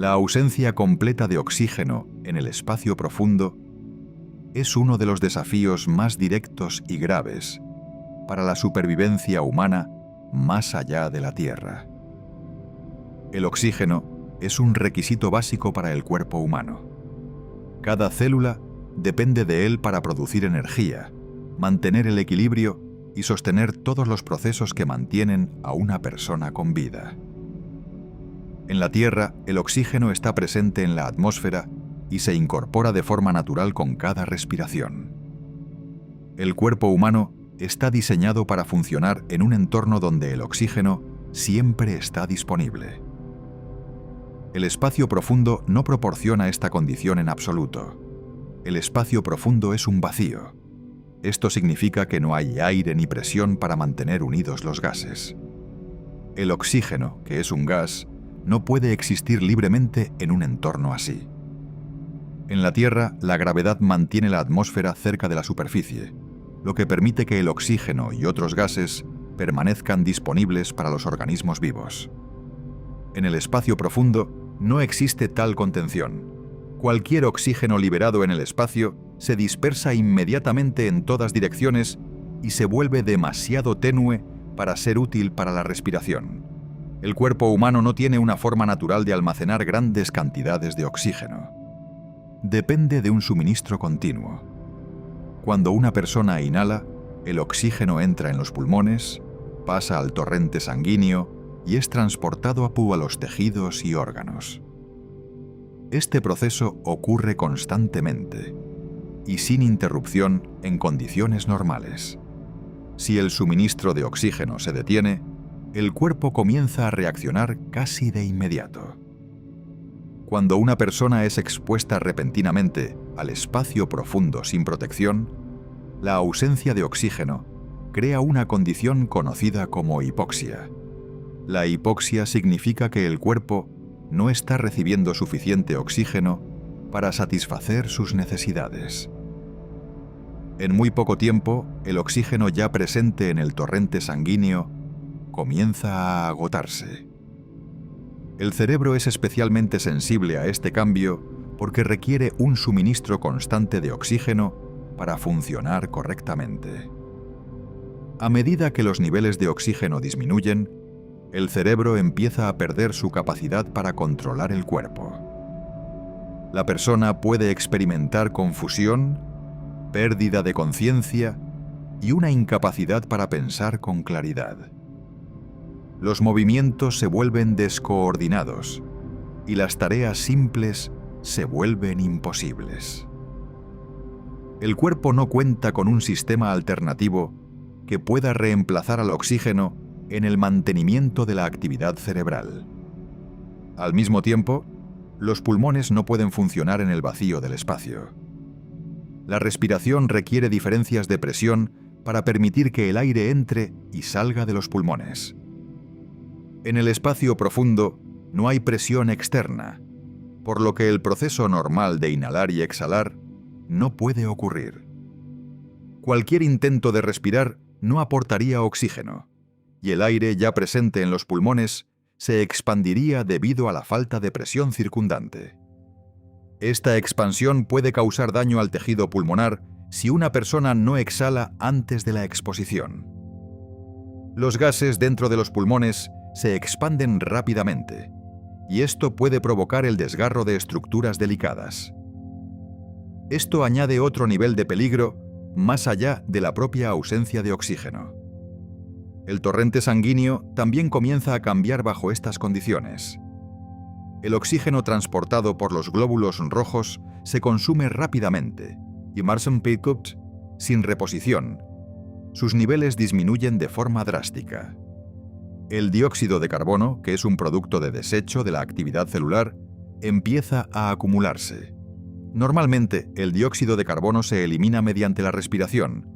La ausencia completa de oxígeno en el espacio profundo es uno de los desafíos más directos y graves para la supervivencia humana más allá de la Tierra. El oxígeno es un requisito básico para el cuerpo humano. Cada célula depende de él para producir energía, mantener el equilibrio y sostener todos los procesos que mantienen a una persona con vida. En la Tierra, el oxígeno está presente en la atmósfera y se incorpora de forma natural con cada respiración. El cuerpo humano está diseñado para funcionar en un entorno donde el oxígeno siempre está disponible. El espacio profundo no proporciona esta condición en absoluto. El espacio profundo es un vacío. Esto significa que no hay aire ni presión para mantener unidos los gases. El oxígeno, que es un gas, no puede existir libremente en un entorno así. En la Tierra, la gravedad mantiene la atmósfera cerca de la superficie, lo que permite que el oxígeno y otros gases permanezcan disponibles para los organismos vivos. En el espacio profundo no existe tal contención. Cualquier oxígeno liberado en el espacio se dispersa inmediatamente en todas direcciones y se vuelve demasiado tenue para ser útil para la respiración. El cuerpo humano no tiene una forma natural de almacenar grandes cantidades de oxígeno. Depende de un suministro continuo. Cuando una persona inhala, el oxígeno entra en los pulmones, pasa al torrente sanguíneo y es transportado a los tejidos y órganos. Este proceso ocurre constantemente y sin interrupción en condiciones normales. Si el suministro de oxígeno se detiene, el cuerpo comienza a reaccionar casi de inmediato. Cuando una persona es expuesta repentinamente al espacio profundo sin protección, la ausencia de oxígeno crea una condición conocida como hipoxia. La hipoxia significa que el cuerpo no está recibiendo suficiente oxígeno para satisfacer sus necesidades. En muy poco tiempo, el oxígeno ya presente en el torrente sanguíneo comienza a agotarse. El cerebro es especialmente sensible a este cambio porque requiere un suministro constante de oxígeno para funcionar correctamente. A medida que los niveles de oxígeno disminuyen, el cerebro empieza a perder su capacidad para controlar el cuerpo. La persona puede experimentar confusión, pérdida de conciencia y una incapacidad para pensar con claridad. Los movimientos se vuelven descoordinados y las tareas simples se vuelven imposibles. El cuerpo no cuenta con un sistema alternativo que pueda reemplazar al oxígeno en el mantenimiento de la actividad cerebral. Al mismo tiempo, los pulmones no pueden funcionar en el vacío del espacio. La respiración requiere diferencias de presión para permitir que el aire entre y salga de los pulmones. En el espacio profundo no hay presión externa, por lo que el proceso normal de inhalar y exhalar no puede ocurrir. Cualquier intento de respirar no aportaría oxígeno, y el aire ya presente en los pulmones se expandiría debido a la falta de presión circundante. Esta expansión puede causar daño al tejido pulmonar si una persona no exhala antes de la exposición. Los gases dentro de los pulmones se expanden rápidamente, y esto puede provocar el desgarro de estructuras delicadas. Esto añade otro nivel de peligro más allá de la propia ausencia de oxígeno. El torrente sanguíneo también comienza a cambiar bajo estas condiciones. El oxígeno transportado por los glóbulos rojos se consume rápidamente y sin reposición. Sus niveles disminuyen de forma drástica. El dióxido de carbono, que es un producto de desecho de la actividad celular, empieza a acumularse. Normalmente, el dióxido de carbono se elimina mediante la respiración,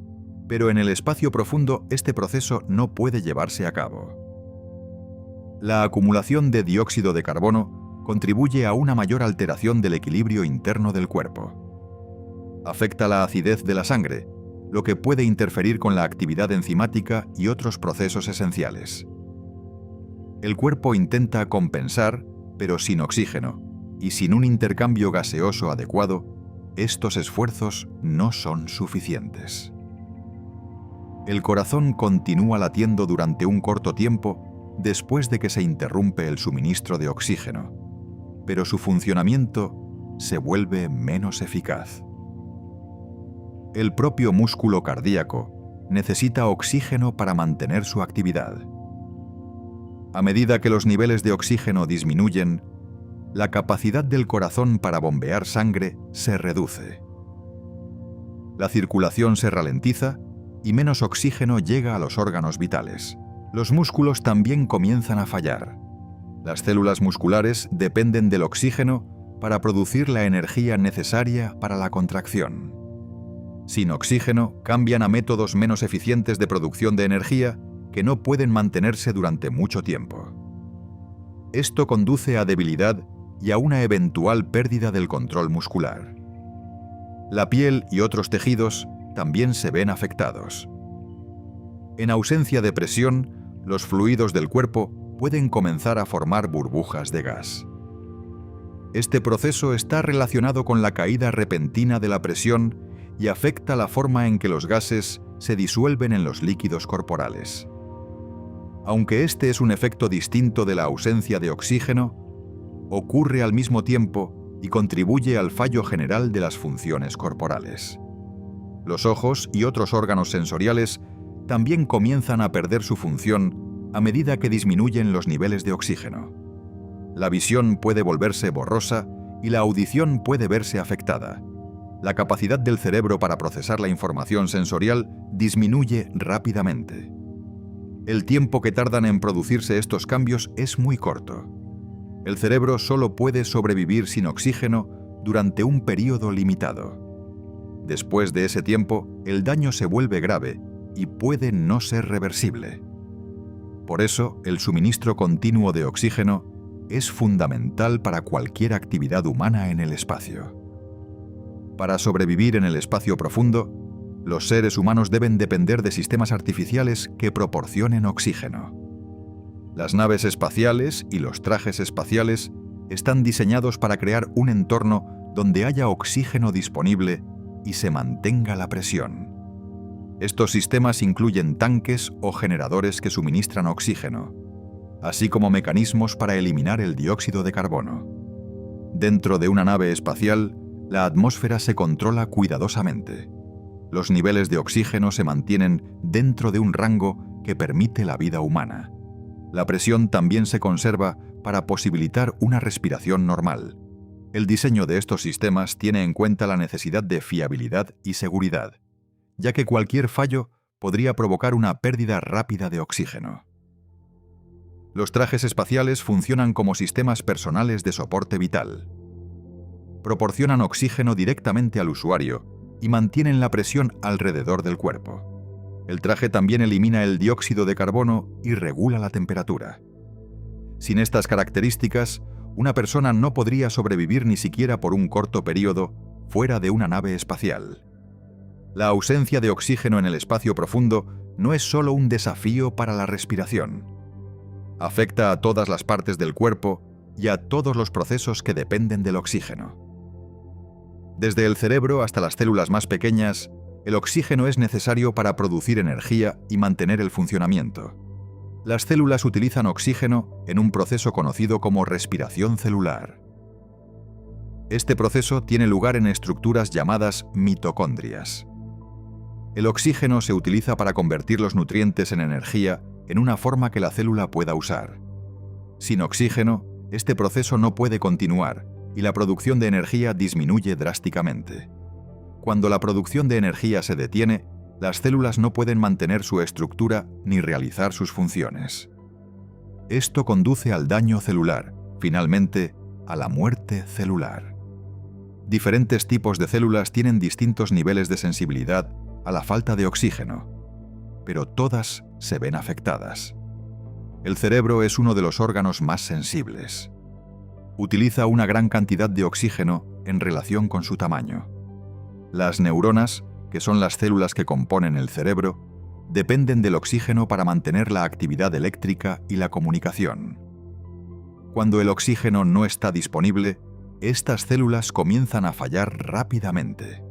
pero en el espacio profundo este proceso no puede llevarse a cabo. La acumulación de dióxido de carbono contribuye a una mayor alteración del equilibrio interno del cuerpo. Afecta la acidez de la sangre, lo que puede interferir con la actividad enzimática y otros procesos esenciales. El cuerpo intenta compensar, pero sin oxígeno, y sin un intercambio gaseoso adecuado, estos esfuerzos no son suficientes. El corazón continúa latiendo durante un corto tiempo después de que se interrumpe el suministro de oxígeno, pero su funcionamiento se vuelve menos eficaz. El propio músculo cardíaco necesita oxígeno para mantener su actividad. A medida que los niveles de oxígeno disminuyen, la capacidad del corazón para bombear sangre se reduce. La circulación se ralentiza y menos oxígeno llega a los órganos vitales. Los músculos también comienzan a fallar. Las células musculares dependen del oxígeno para producir la energía necesaria para la contracción. Sin oxígeno, cambian a métodos menos eficientes de producción de energía que no pueden mantenerse durante mucho tiempo. Esto conduce a debilidad y a una eventual pérdida del control muscular. La piel y otros tejidos también se ven afectados. En ausencia de presión, los fluidos del cuerpo pueden comenzar a formar burbujas de gas. Este proceso está relacionado con la caída repentina de la presión y afecta la forma en que los gases se disuelven en los líquidos corporales. Aunque este es un efecto distinto de la ausencia de oxígeno, ocurre al mismo tiempo y contribuye al fallo general de las funciones corporales. Los ojos y otros órganos sensoriales también comienzan a perder su función a medida que disminuyen los niveles de oxígeno. La visión puede volverse borrosa y la audición puede verse afectada. La capacidad del cerebro para procesar la información sensorial disminuye rápidamente. El tiempo que tardan en producirse estos cambios es muy corto. El cerebro solo puede sobrevivir sin oxígeno durante un periodo limitado. Después de ese tiempo, el daño se vuelve grave y puede no ser reversible. Por eso, el suministro continuo de oxígeno es fundamental para cualquier actividad humana en el espacio. Para sobrevivir en el espacio profundo, los seres humanos deben depender de sistemas artificiales que proporcionen oxígeno. Las naves espaciales y los trajes espaciales están diseñados para crear un entorno donde haya oxígeno disponible y se mantenga la presión. Estos sistemas incluyen tanques o generadores que suministran oxígeno, así como mecanismos para eliminar el dióxido de carbono. Dentro de una nave espacial, la atmósfera se controla cuidadosamente. Los niveles de oxígeno se mantienen dentro de un rango que permite la vida humana. La presión también se conserva para posibilitar una respiración normal. El diseño de estos sistemas tiene en cuenta la necesidad de fiabilidad y seguridad, ya que cualquier fallo podría provocar una pérdida rápida de oxígeno. Los trajes espaciales funcionan como sistemas personales de soporte vital. Proporcionan oxígeno directamente al usuario y mantienen la presión alrededor del cuerpo. El traje también elimina el dióxido de carbono y regula la temperatura. Sin estas características, una persona no podría sobrevivir ni siquiera por un corto periodo fuera de una nave espacial. La ausencia de oxígeno en el espacio profundo no es solo un desafío para la respiración. Afecta a todas las partes del cuerpo y a todos los procesos que dependen del oxígeno. Desde el cerebro hasta las células más pequeñas, el oxígeno es necesario para producir energía y mantener el funcionamiento. Las células utilizan oxígeno en un proceso conocido como respiración celular. Este proceso tiene lugar en estructuras llamadas mitocondrias. El oxígeno se utiliza para convertir los nutrientes en energía en una forma que la célula pueda usar. Sin oxígeno, este proceso no puede continuar y la producción de energía disminuye drásticamente. Cuando la producción de energía se detiene, las células no pueden mantener su estructura ni realizar sus funciones. Esto conduce al daño celular, finalmente, a la muerte celular. Diferentes tipos de células tienen distintos niveles de sensibilidad a la falta de oxígeno, pero todas se ven afectadas. El cerebro es uno de los órganos más sensibles. Utiliza una gran cantidad de oxígeno en relación con su tamaño. Las neuronas, que son las células que componen el cerebro, dependen del oxígeno para mantener la actividad eléctrica y la comunicación. Cuando el oxígeno no está disponible, estas células comienzan a fallar rápidamente.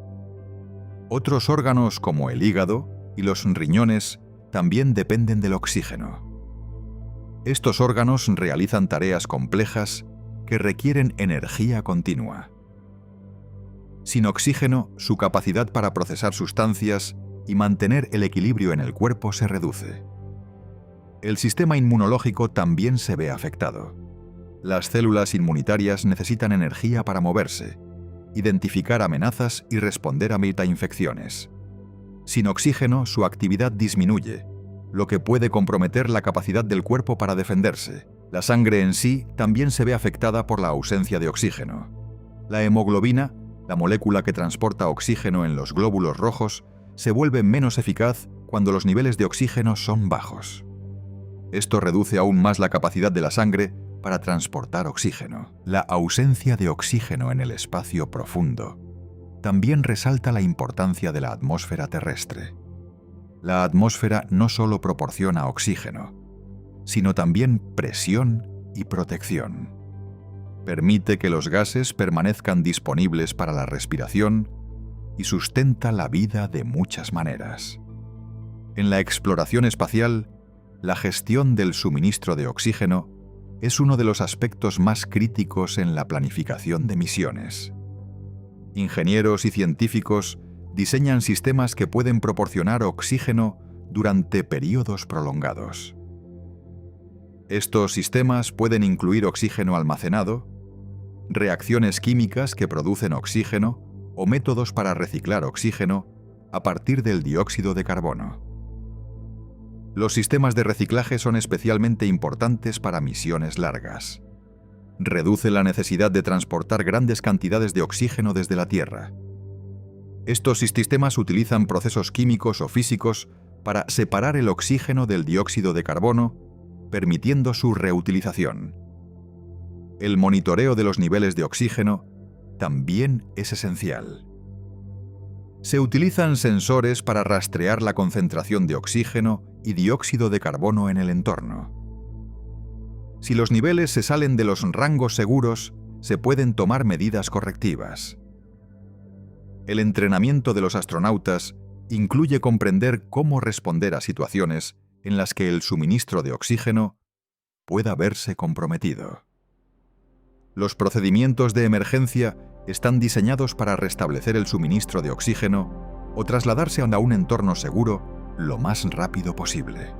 Otros órganos como el hígado y los riñones también dependen del oxígeno. Estos órganos realizan tareas complejas que requieren energía continua. Sin oxígeno, su capacidad para procesar sustancias y mantener el equilibrio en el cuerpo se reduce. El sistema inmunológico también se ve afectado. Las células inmunitarias necesitan energía para moverse, identificar amenazas y responder a infecciones. Sin oxígeno, su actividad disminuye, lo que puede comprometer la capacidad del cuerpo para defenderse. La sangre en sí también se ve afectada por la ausencia de oxígeno. La hemoglobina, la molécula que transporta oxígeno en los glóbulos rojos, se vuelve menos eficaz cuando los niveles de oxígeno son bajos. Esto reduce aún más la capacidad de la sangre para transportar oxígeno. La ausencia de oxígeno en el espacio profundo también resalta la importancia de la atmósfera terrestre. La atmósfera no solo proporciona oxígeno, sino también presión y protección. Permite que los gases permanezcan disponibles para la respiración y sustenta la vida de muchas maneras. En la exploración espacial, la gestión del suministro de oxígeno es uno de los aspectos más críticos en la planificación de misiones. Ingenieros y científicos diseñan sistemas que pueden proporcionar oxígeno durante periodos prolongados. Estos sistemas pueden incluir oxígeno almacenado, reacciones químicas que producen oxígeno o métodos para reciclar oxígeno a partir del dióxido de carbono. Los sistemas de reciclaje son especialmente importantes para misiones largas. Reduce la necesidad de transportar grandes cantidades de oxígeno desde la Tierra. Estos sistemas utilizan procesos químicos o físicos para separar el oxígeno del dióxido de carbono, permitiendo su reutilización. El monitoreo de los niveles de oxígeno también es esencial. Se utilizan sensores para rastrear la concentración de oxígeno y dióxido de carbono en el entorno. Si los niveles se salen de los rangos seguros, se pueden tomar medidas correctivas. El entrenamiento de los astronautas incluye comprender cómo responder a situaciones en las que el suministro de oxígeno pueda verse comprometido. Los procedimientos de emergencia están diseñados para restablecer el suministro de oxígeno o trasladarse a un entorno seguro lo más rápido posible.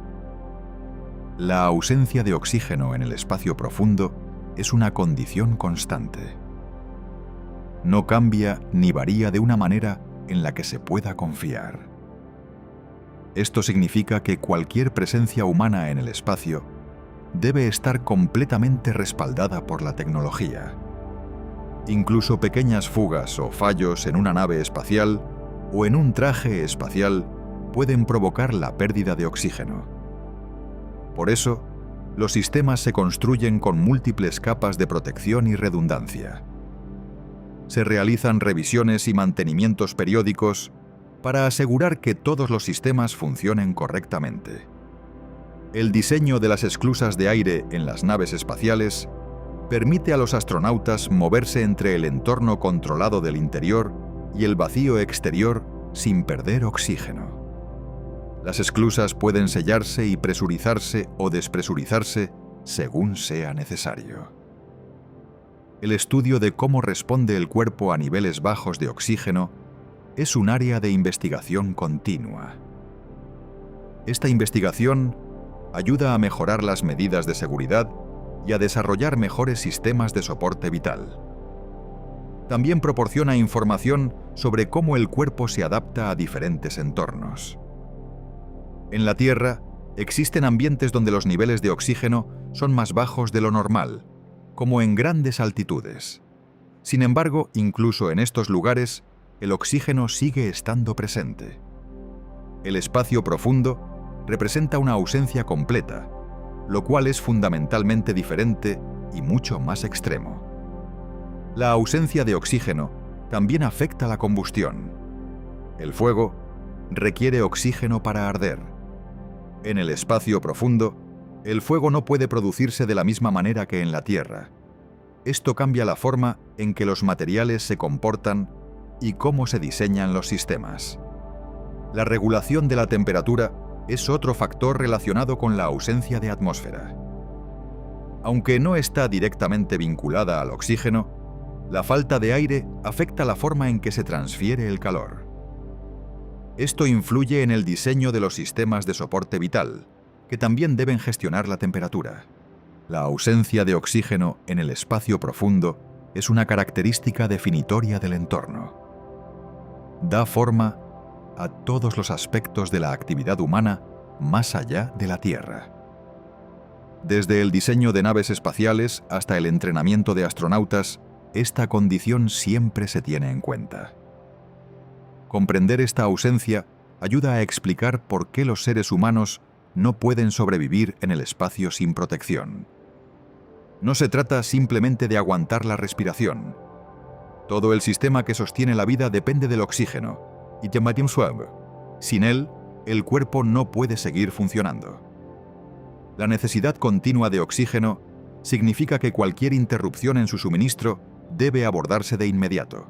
La ausencia de oxígeno en el espacio profundo es una condición constante. No cambia ni varía de una manera en la que se pueda confiar. Esto significa que cualquier presencia humana en el espacio debe estar completamente respaldada por la tecnología. Incluso pequeñas fugas o fallos en una nave espacial o en un traje espacial pueden provocar la pérdida de oxígeno. Por eso, los sistemas se construyen con múltiples capas de protección y redundancia. Se realizan revisiones y mantenimientos periódicos para asegurar que todos los sistemas funcionen correctamente. El diseño de las esclusas de aire en las naves espaciales permite a los astronautas moverse entre el entorno controlado del interior y el vacío exterior sin perder oxígeno. Las esclusas pueden sellarse y presurizarse o despresurizarse según sea necesario. El estudio de cómo responde el cuerpo a niveles bajos de oxígeno es un área de investigación continua. Esta investigación ayuda a mejorar las medidas de seguridad y a desarrollar mejores sistemas de soporte vital. También proporciona información sobre cómo el cuerpo se adapta a diferentes entornos. En la Tierra, existen ambientes donde los niveles de oxígeno son más bajos de lo normal, como en grandes altitudes. Sin embargo, incluso en estos lugares, el oxígeno sigue estando presente. El espacio profundo representa una ausencia completa, lo cual es fundamentalmente diferente y mucho más extremo. La ausencia de oxígeno también afecta la combustión. El fuego requiere oxígeno para arder. En el espacio profundo, el fuego no puede producirse de la misma manera que en la Tierra. Esto cambia la forma en que los materiales se comportan y cómo se diseñan los sistemas. La regulación de la temperatura es otro factor relacionado con la ausencia de atmósfera. Aunque no está directamente vinculada al oxígeno, la falta de aire afecta la forma en que se transfiere el calor. Esto influye en el diseño de los sistemas de soporte vital, que también deben gestionar la temperatura. La ausencia de oxígeno en el espacio profundo es una característica definitoria del entorno. Da forma a todos los aspectos de la actividad humana más allá de la Tierra. Desde el diseño de naves espaciales hasta el entrenamiento de astronautas, esta condición siempre se tiene en cuenta. Comprender esta ausencia ayuda a explicar por qué los seres humanos no pueden sobrevivir en el espacio sin protección. No se trata simplemente de aguantar la respiración. Todo el sistema que sostiene la vida depende del oxígeno, y sin él, el cuerpo no puede seguir funcionando. La necesidad continua de oxígeno significa que cualquier interrupción en su suministro debe abordarse de inmediato.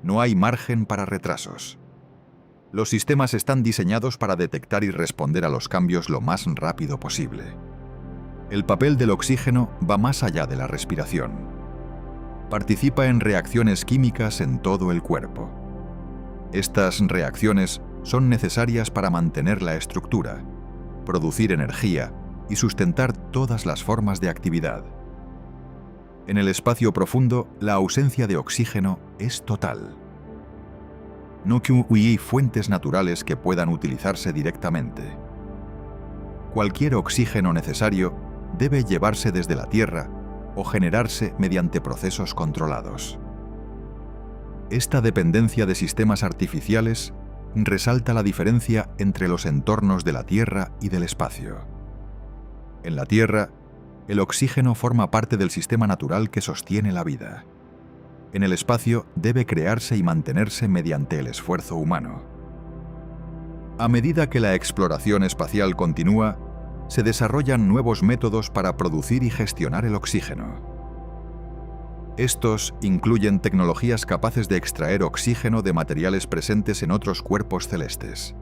No hay margen para retrasos. Los sistemas están diseñados para detectar y responder a los cambios lo más rápido posible. El papel del oxígeno va más allá de la respiración. Participa en reacciones químicas en todo el cuerpo. Estas reacciones son necesarias para mantener la estructura, producir energía y sustentar todas las formas de actividad. En el espacio profundo, la ausencia de oxígeno es total. No hay fuentes naturales que puedan utilizarse directamente. Cualquier oxígeno necesario debe llevarse desde la Tierra o generarse mediante procesos controlados. Esta dependencia de sistemas artificiales resalta la diferencia entre los entornos de la Tierra y del espacio. En la Tierra, el oxígeno forma parte del sistema natural que sostiene la vida. En el espacio debe crearse y mantenerse mediante el esfuerzo humano. A medida que la exploración espacial continúa, se desarrollan nuevos métodos para producir y gestionar el oxígeno. Estos incluyen tecnologías capaces de extraer oxígeno de materiales presentes en otros cuerpos celestes.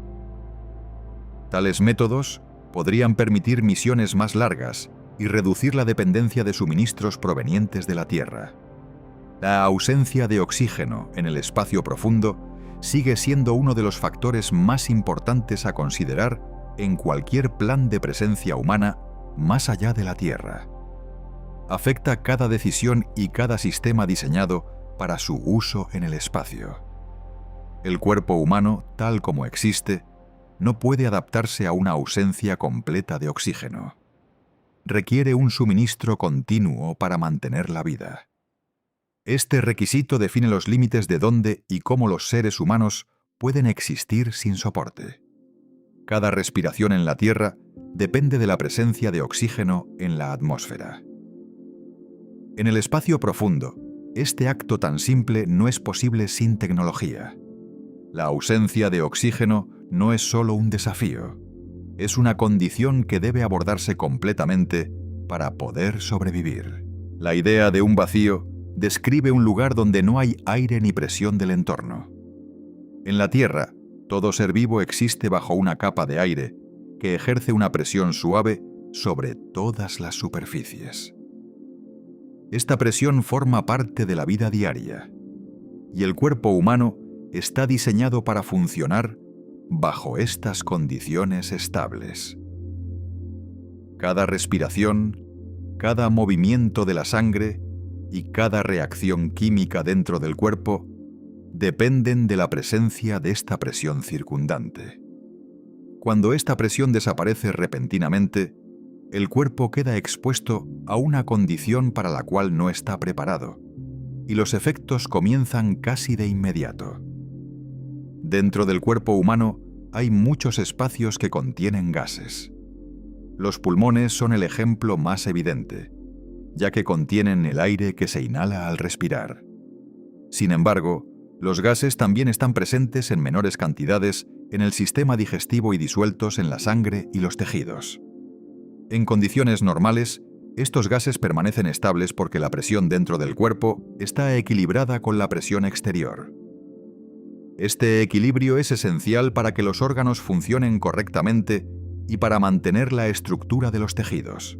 Tales métodos podrían permitir misiones más largas y reducir la dependencia de suministros provenientes de la Tierra. La ausencia de oxígeno en el espacio profundo sigue siendo uno de los factores más importantes a considerar en cualquier plan de presencia humana más allá de la Tierra. Afecta cada decisión y cada sistema diseñado para su uso en el espacio. El cuerpo humano, tal como existe, no puede adaptarse a una ausencia completa de oxígeno. Requiere un suministro continuo para mantener la vida. Este requisito define los límites de dónde y cómo los seres humanos pueden existir sin soporte. Cada respiración en la Tierra depende de la presencia de oxígeno en la atmósfera. En el espacio profundo, este acto tan simple no es posible sin tecnología. La ausencia de oxígeno no es solo un desafío, es una condición que debe abordarse completamente para poder sobrevivir. La idea de un vacío describe un lugar donde no hay aire ni presión del entorno. En la Tierra, todo ser vivo existe bajo una capa de aire que ejerce una presión suave sobre todas las superficies. Esta presión forma parte de la vida diaria, y el cuerpo humano está diseñado para funcionar bajo estas condiciones estables. Cada respiración, cada movimiento de la sangre y cada reacción química dentro del cuerpo dependen de la presencia de esta presión circundante. Cuando esta presión desaparece repentinamente, el cuerpo queda expuesto a una condición para la cual no está preparado, y los efectos comienzan casi de inmediato. Dentro del cuerpo humano hay muchos espacios que contienen gases. Los pulmones son el ejemplo más evidente, ya que contienen el aire que se inhala al respirar. Sin embargo, los gases también están presentes en menores cantidades en el sistema digestivo y disueltos en la sangre y los tejidos. En condiciones normales, Estos gases permanecen estables porque la presión dentro del cuerpo está equilibrada con la presión exterior. Este equilibrio es esencial para que los órganos funcionen correctamente y para mantener la estructura de los tejidos.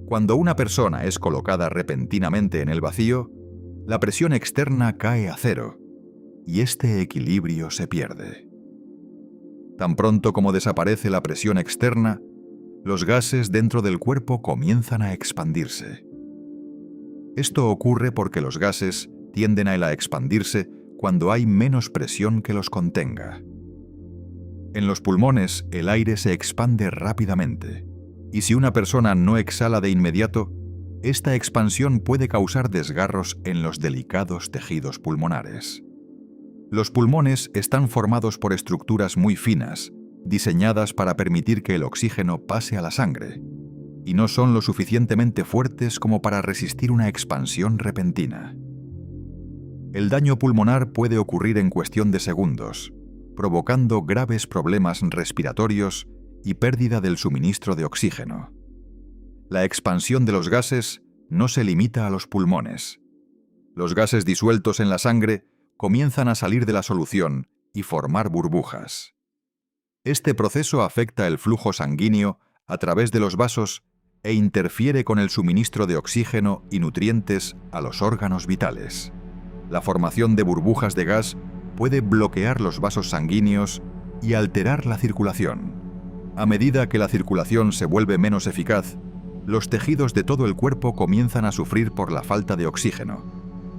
Cuando una persona es colocada repentinamente en el vacío, la presión externa cae a cero y este equilibrio se pierde. Tan pronto como desaparece la presión externa, los gases dentro del cuerpo comienzan a expandirse. Esto ocurre porque los gases tienden a expandirse cuando hay menos presión que los contenga. En los pulmones, el aire se expande rápidamente, y si una persona no exhala de inmediato, esta expansión puede causar desgarros en los delicados tejidos pulmonares. Los pulmones están formados por estructuras muy finas, diseñadas para permitir que el oxígeno pase a la sangre, y no son lo suficientemente fuertes como para resistir una expansión repentina. El daño pulmonar puede ocurrir en cuestión de segundos, provocando graves problemas respiratorios y pérdida del suministro de oxígeno. La expansión de los gases no se limita a los pulmones. Los gases disueltos en la sangre comienzan a salir de la solución y formar burbujas. Este proceso afecta el flujo sanguíneo a través de los vasos e interfiere con el suministro de oxígeno y nutrientes a los órganos vitales. La formación de burbujas de gas puede bloquear los vasos sanguíneos y alterar la circulación. A medida que la circulación se vuelve menos eficaz, los tejidos de todo el cuerpo comienzan a sufrir por la falta de oxígeno,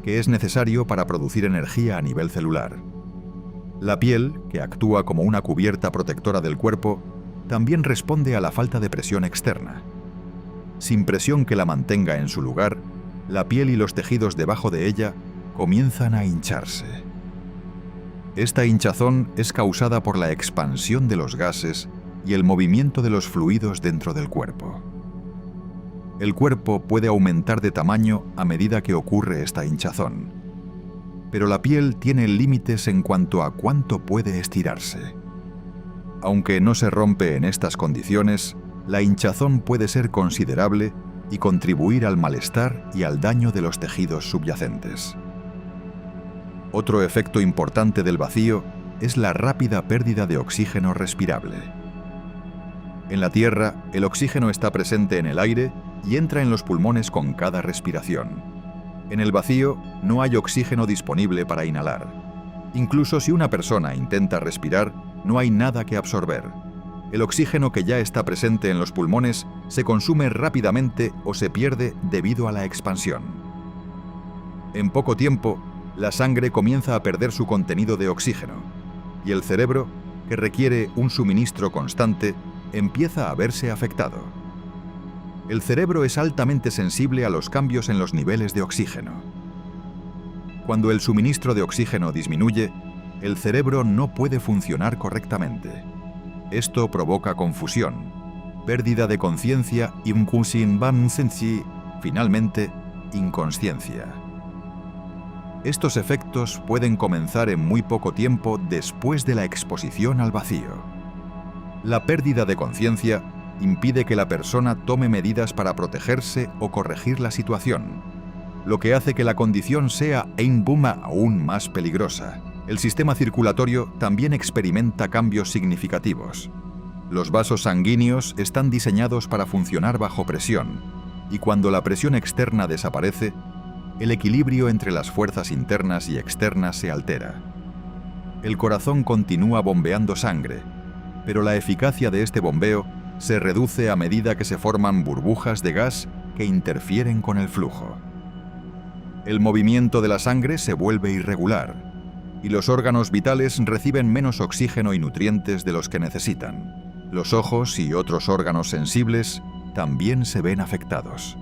que es necesario para producir energía a nivel celular. La piel, que actúa como una cubierta protectora del cuerpo, también responde a la falta de presión externa. Sin presión que la mantenga en su lugar, la piel y los tejidos debajo de ella comienzan a hincharse. Esta hinchazón es causada por la expansión de los gases y el movimiento de los fluidos dentro del cuerpo. El cuerpo puede aumentar de tamaño a medida que ocurre esta hinchazón, pero la piel tiene límites en cuanto a cuánto puede estirarse. Aunque no se rompe en estas condiciones, la hinchazón puede ser considerable y contribuir al malestar y al daño de los tejidos subyacentes. Otro efecto importante del vacío es la rápida pérdida de oxígeno respirable. En la Tierra, el oxígeno está presente en el aire y entra en los pulmones con cada respiración. En el vacío, no hay oxígeno disponible para inhalar. Incluso si una persona intenta respirar, no hay nada que absorber. El oxígeno que ya está presente en los pulmones se consume rápidamente o se pierde debido a la expansión. En poco tiempo, la sangre comienza a perder su contenido de oxígeno, y el cerebro, que requiere un suministro constante, empieza a verse afectado. El cerebro es altamente sensible a los cambios en los niveles de oxígeno. Cuando el suministro de oxígeno disminuye, el cerebro no puede funcionar correctamente. Esto provoca confusión, pérdida de conciencia y finalmente, inconsciencia. Estos efectos pueden comenzar en muy poco tiempo después de la exposición al vacío. La pérdida de conciencia impide que la persona tome medidas para protegerse o corregir la situación, lo que hace que la condición sea aún más peligrosa. El sistema circulatorio también experimenta cambios significativos. Los vasos sanguíneos están diseñados para funcionar bajo presión, y cuando la presión externa desaparece, el equilibrio entre las fuerzas internas y externas se altera. El corazón continúa bombeando sangre, pero la eficacia de este bombeo se reduce a medida que se forman burbujas de gas que interfieren con el flujo. El movimiento de la sangre se vuelve irregular, y los órganos vitales reciben menos oxígeno y nutrientes de los que necesitan. Los ojos y otros órganos sensibles también se ven afectados.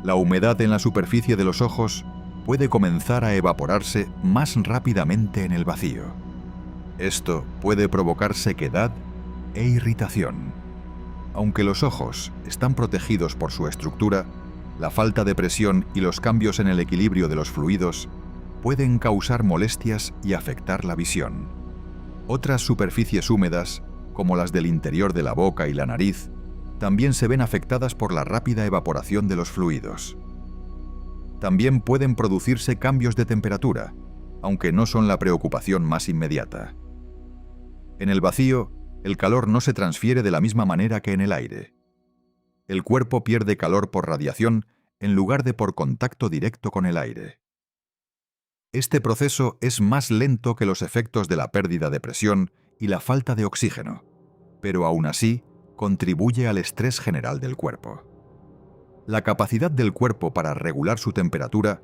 La humedad en la superficie de los ojos puede comenzar a evaporarse más rápidamente en el vacío. Esto puede provocar sequedad e irritación. Aunque los ojos están protegidos por su estructura, la falta de presión y los cambios en el equilibrio de los fluidos pueden causar molestias y afectar la visión. Otras superficies húmedas, como las del interior de la boca y la nariz, también se ven afectadas por la rápida evaporación de los fluidos. También pueden producirse cambios de temperatura, aunque no son la preocupación más inmediata. En el vacío, el calor no se transfiere de la misma manera que en el aire. El cuerpo pierde calor por radiación en lugar de por contacto directo con el aire. Este proceso es más lento que los efectos de la pérdida de presión y la falta de oxígeno, pero aún así contribuye al estrés general del cuerpo. La capacidad del cuerpo para regular su temperatura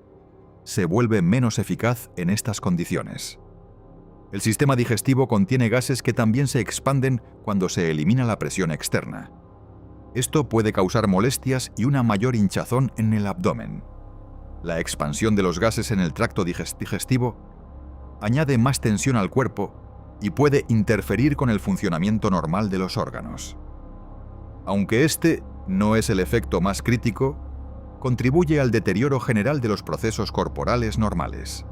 se vuelve menos eficaz en estas condiciones. El sistema digestivo contiene gases que también se expanden cuando se elimina la presión externa. Esto puede causar molestias y una mayor hinchazón en el abdomen. La expansión de los gases en el tracto digestivo añade más tensión al cuerpo y puede interferir con el funcionamiento normal de los órganos. Aunque este no es el efecto más crítico, contribuye al deterioro general de los procesos corporales normales.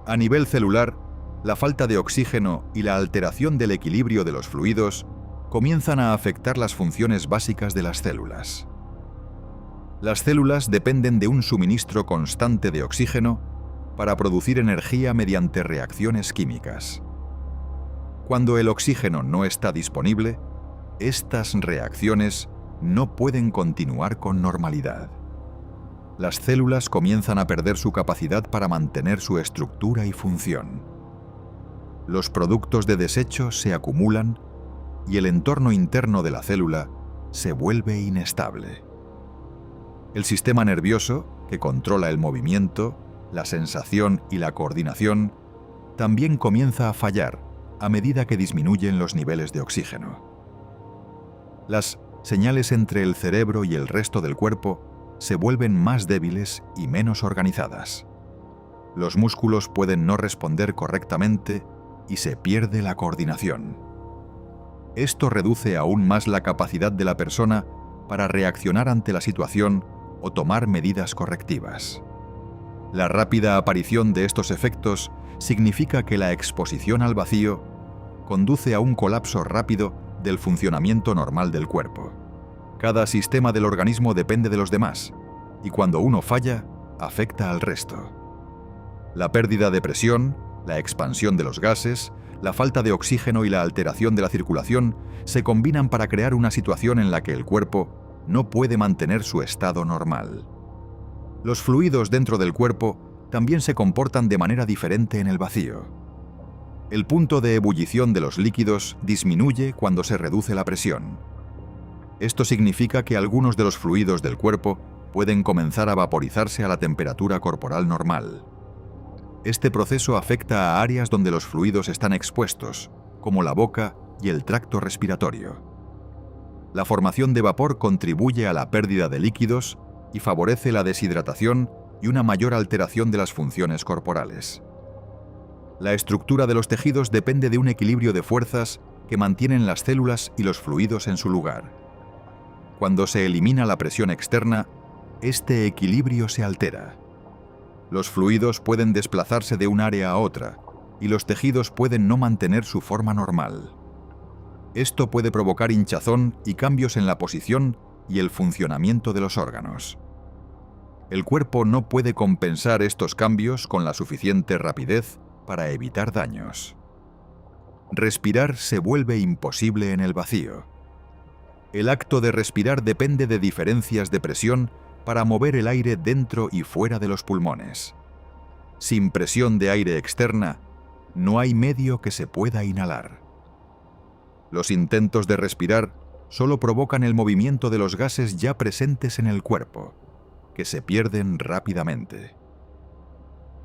A nivel celular, la falta de oxígeno y la alteración del equilibrio de los fluidos comienzan a afectar las funciones básicas de las células. Las células dependen de un suministro constante de oxígeno para producir energía mediante reacciones químicas. Cuando el oxígeno no está disponible, estas reacciones no pueden continuar con normalidad. Las células comienzan a perder su capacidad para mantener su estructura y función. Los productos de desecho se acumulan y el entorno interno de la célula se vuelve inestable. El sistema nervioso, que controla el movimiento, la sensación y la coordinación, también comienza a fallar a medida que disminuyen los niveles de oxígeno. Las señales entre el cerebro y el resto del cuerpo se vuelven más débiles y menos organizadas. Los músculos pueden no responder correctamente y se pierde la coordinación. Esto reduce aún más la capacidad de la persona para reaccionar ante la situación o tomar medidas correctivas. La rápida aparición de estos efectos significa que la exposición al vacío conduce a un colapso rápido del funcionamiento normal del cuerpo. Cada sistema del organismo depende de los demás, y cuando uno falla, afecta al resto. La pérdida de presión, la expansión de los gases, la falta de oxígeno y la alteración de la circulación se combinan para crear una situación en la que el cuerpo no puede mantener su estado normal. Los fluidos dentro del cuerpo también se comportan de manera diferente en el vacío. El punto de ebullición de los líquidos disminuye cuando se reduce la presión. Esto significa que algunos de los fluidos del cuerpo pueden comenzar a vaporizarse a la temperatura corporal normal. Este proceso afecta a áreas donde los fluidos están expuestos, como la boca y el tracto respiratorio. La formación de vapor contribuye a la pérdida de líquidos y favorece la deshidratación y una mayor alteración de las funciones corporales. La estructura de los tejidos depende de un equilibrio de fuerzas que mantienen las células y los fluidos en su lugar. Cuando se elimina la presión externa, este equilibrio se altera. Los fluidos pueden desplazarse de un área a otra y los tejidos pueden no mantener su forma normal. Esto puede provocar hinchazón y cambios en la posición y el funcionamiento de los órganos. El cuerpo no puede compensar estos cambios con la suficiente rapidez para evitar daños. Respirar se vuelve imposible en el vacío. El acto de respirar depende de diferencias de presión para mover el aire dentro y fuera de los pulmones. Sin presión de aire externa, no hay medio que se pueda inhalar. Los intentos de respirar solo provocan el movimiento de los gases ya presentes en el cuerpo, que se pierden rápidamente.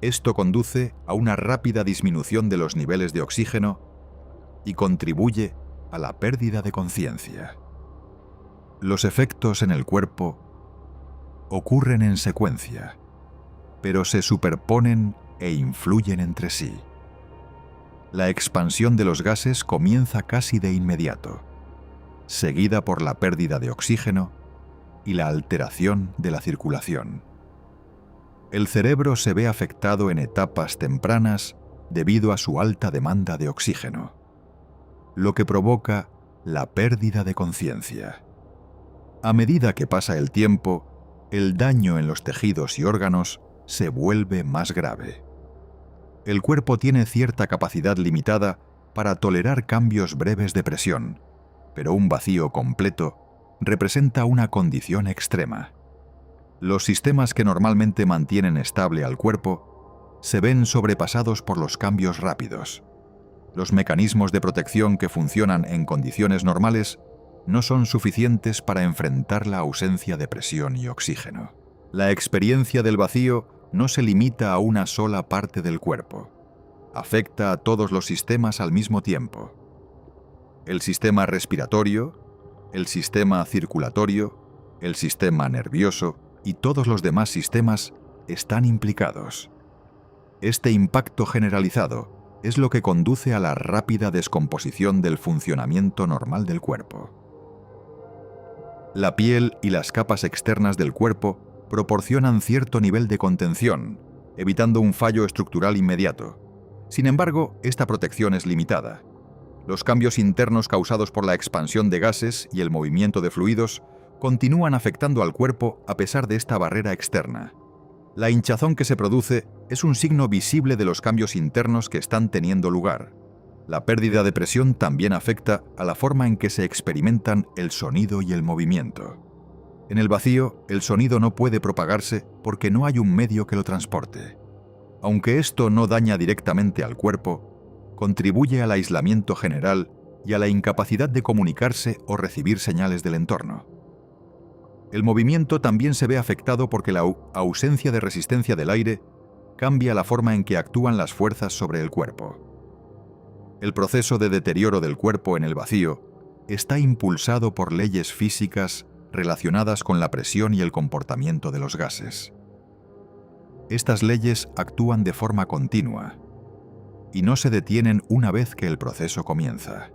Esto conduce a una rápida disminución de los niveles de oxígeno y contribuye a la pérdida de conciencia. Los efectos en el cuerpo ocurren en secuencia, pero se superponen e influyen entre sí. La expansión de los gases comienza casi de inmediato, seguida por la pérdida de oxígeno y la alteración de la circulación. El cerebro se ve afectado en etapas tempranas debido a su alta demanda de oxígeno, lo que provoca la pérdida de conciencia. A medida que pasa el tiempo, el daño en los tejidos y órganos se vuelve más grave. El cuerpo tiene cierta capacidad limitada para tolerar cambios breves de presión, pero un vacío completo representa una condición extrema. Los sistemas que normalmente mantienen estable al cuerpo se ven sobrepasados por los cambios rápidos. Los mecanismos de protección que funcionan en condiciones normales no son suficientes para enfrentar la ausencia de presión y oxígeno. La experiencia del vacío no se limita a una sola parte del cuerpo. Afecta a todos los sistemas al mismo tiempo. El sistema respiratorio, el sistema circulatorio, el sistema nervioso y todos los demás sistemas están implicados. Este impacto generalizado es lo que conduce a la rápida descomposición del funcionamiento normal del cuerpo. La piel y las capas externas del cuerpo proporcionan cierto nivel de contención, evitando un fallo estructural inmediato. Sin embargo, esta protección es limitada. Los cambios internos causados por la expansión de gases y el movimiento de fluidos continúan afectando al cuerpo a pesar de esta barrera externa. La hinchazón que se produce es un signo visible de los cambios internos que están teniendo lugar. La pérdida de presión también afecta a la forma en que se experimentan el sonido y el movimiento. En el vacío, el sonido no puede propagarse porque no hay un medio que lo transporte. Aunque esto no daña directamente al cuerpo, contribuye al aislamiento general y a la incapacidad de comunicarse o recibir señales del entorno. El movimiento también se ve afectado porque la ausencia de resistencia del aire cambia la forma en que actúan las fuerzas sobre el cuerpo. El proceso de deterioro del cuerpo en el vacío está impulsado por leyes físicas relacionadas con la presión y el comportamiento de los gases. Estas leyes actúan de forma continua y no se detienen una vez que el proceso comienza.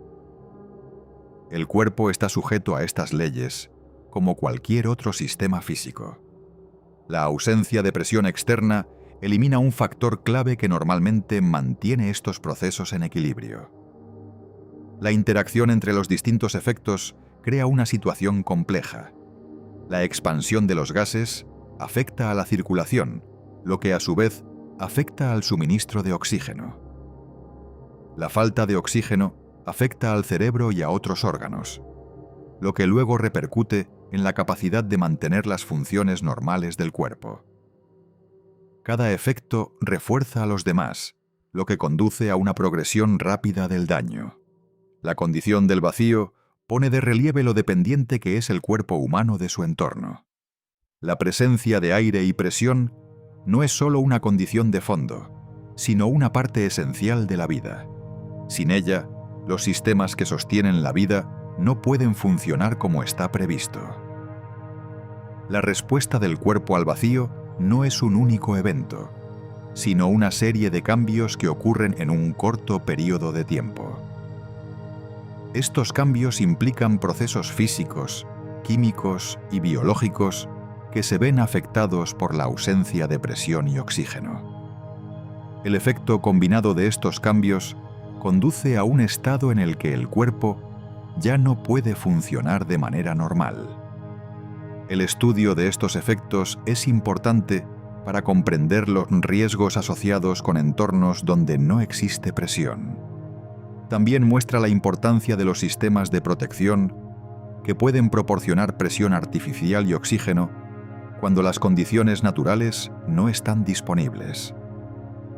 El cuerpo está sujeto a estas leyes como cualquier otro sistema físico. La ausencia de presión externa elimina un factor clave que normalmente mantiene estos procesos en equilibrio. La interacción entre los distintos efectos crea una situación compleja. La expansión de los gases afecta a la circulación, lo que a su vez afecta al suministro de oxígeno. La falta de oxígeno afecta al cerebro y a otros órganos, lo que luego repercute en la capacidad de mantener las funciones normales del cuerpo. Cada efecto refuerza a los demás, lo que conduce a una progresión rápida del daño. La condición del vacío pone de relieve lo dependiente que es el cuerpo humano de su entorno. La presencia de aire y presión no es solo una condición de fondo, sino una parte esencial de la vida. Sin ella, los sistemas que sostienen la vida no pueden funcionar como está previsto. La respuesta del cuerpo al vacío no es un único evento, sino una serie de cambios que ocurren en un corto periodo de tiempo. Estos cambios implican procesos físicos, químicos y biológicos que se ven afectados por la ausencia de presión y oxígeno. El efecto combinado de estos cambios conduce a un estado en el que el cuerpo ya no puede funcionar de manera normal. El estudio de estos efectos es importante para comprender los riesgos asociados con entornos donde no existe presión. También muestra la importancia de los sistemas de protección que pueden proporcionar presión artificial y oxígeno cuando las condiciones naturales no están disponibles.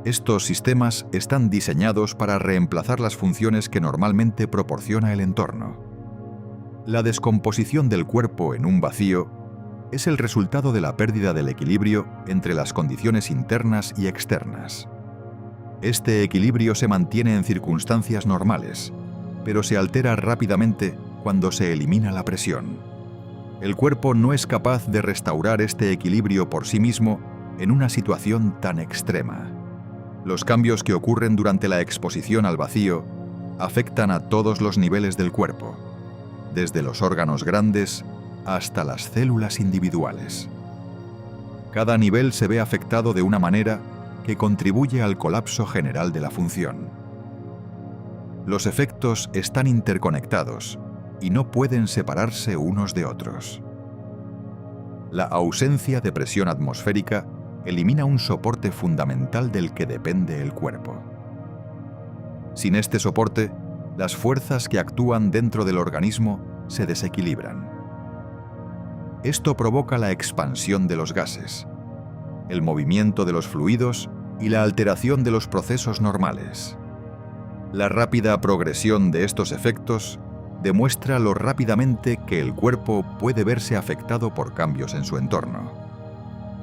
Estos sistemas están diseñados para reemplazar las funciones que normalmente proporciona el entorno. La descomposición del cuerpo en un vacío es el resultado de la pérdida del equilibrio entre las condiciones internas y externas. Este equilibrio se mantiene en circunstancias normales, pero se altera rápidamente cuando se elimina la presión. El cuerpo no es capaz de restaurar este equilibrio por sí mismo en una situación tan extrema. Los cambios que ocurren durante la exposición al vacío afectan a todos los niveles del cuerpo, desde los órganos grandes hasta las células individuales. Cada nivel se ve afectado de una manera que contribuye al colapso general de la función. Los efectos están interconectados y no pueden separarse unos de otros. La ausencia de presión atmosférica elimina un soporte fundamental del que depende el cuerpo. Sin este soporte, las fuerzas que actúan dentro del organismo se desequilibran. Esto provoca la expansión de los gases, el movimiento de los fluidos y la alteración de los procesos normales. La rápida progresión de estos efectos demuestra lo rápidamente que el cuerpo puede verse afectado por cambios en su entorno.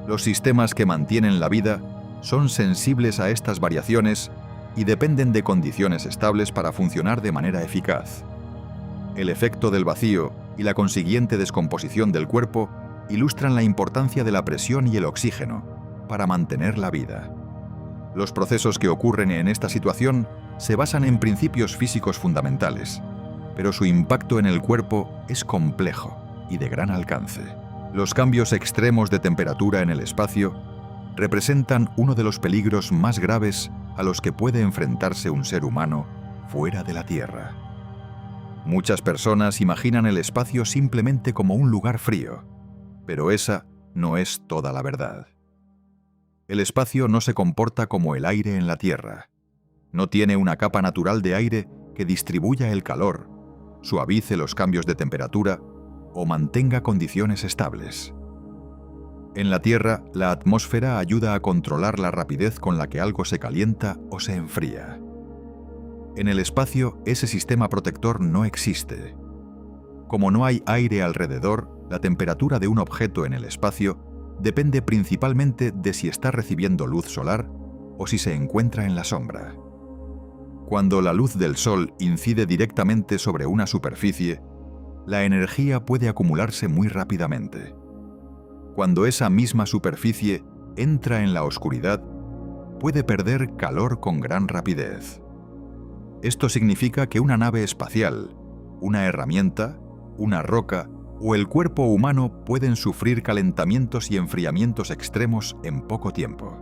Los sistemas que mantienen la vida son sensibles a estas variaciones y dependen de condiciones estables para funcionar de manera eficaz. El efecto del vacío y la consiguiente descomposición del cuerpo ilustran la importancia de la presión y el oxígeno para mantener la vida. Los procesos que ocurren en esta situación se basan en principios físicos fundamentales, pero su impacto en el cuerpo es complejo y de gran alcance. Los cambios extremos de temperatura en el espacio representan uno de los peligros más graves a los que puede enfrentarse un ser humano fuera de la Tierra. Muchas personas imaginan el espacio simplemente como un lugar frío, pero esa no es toda la verdad. El espacio no se comporta como el aire en la Tierra. No tiene una capa natural de aire que distribuya el calor, suavice los cambios de temperatura o mantenga condiciones estables. En la Tierra, la atmósfera ayuda a controlar la rapidez con la que algo se calienta o se enfría. En el espacio, ese sistema protector no existe. Como no hay aire alrededor, la temperatura de un objeto en el espacio depende principalmente de si está recibiendo luz solar o si se encuentra en la sombra. Cuando la luz del sol incide directamente sobre una superficie, la energía puede acumularse muy rápidamente. Cuando esa misma superficie entra en la oscuridad, puede perder calor con gran rapidez. Esto significa que una nave espacial, una herramienta, una roca o el cuerpo humano pueden sufrir calentamientos y enfriamientos extremos en poco tiempo.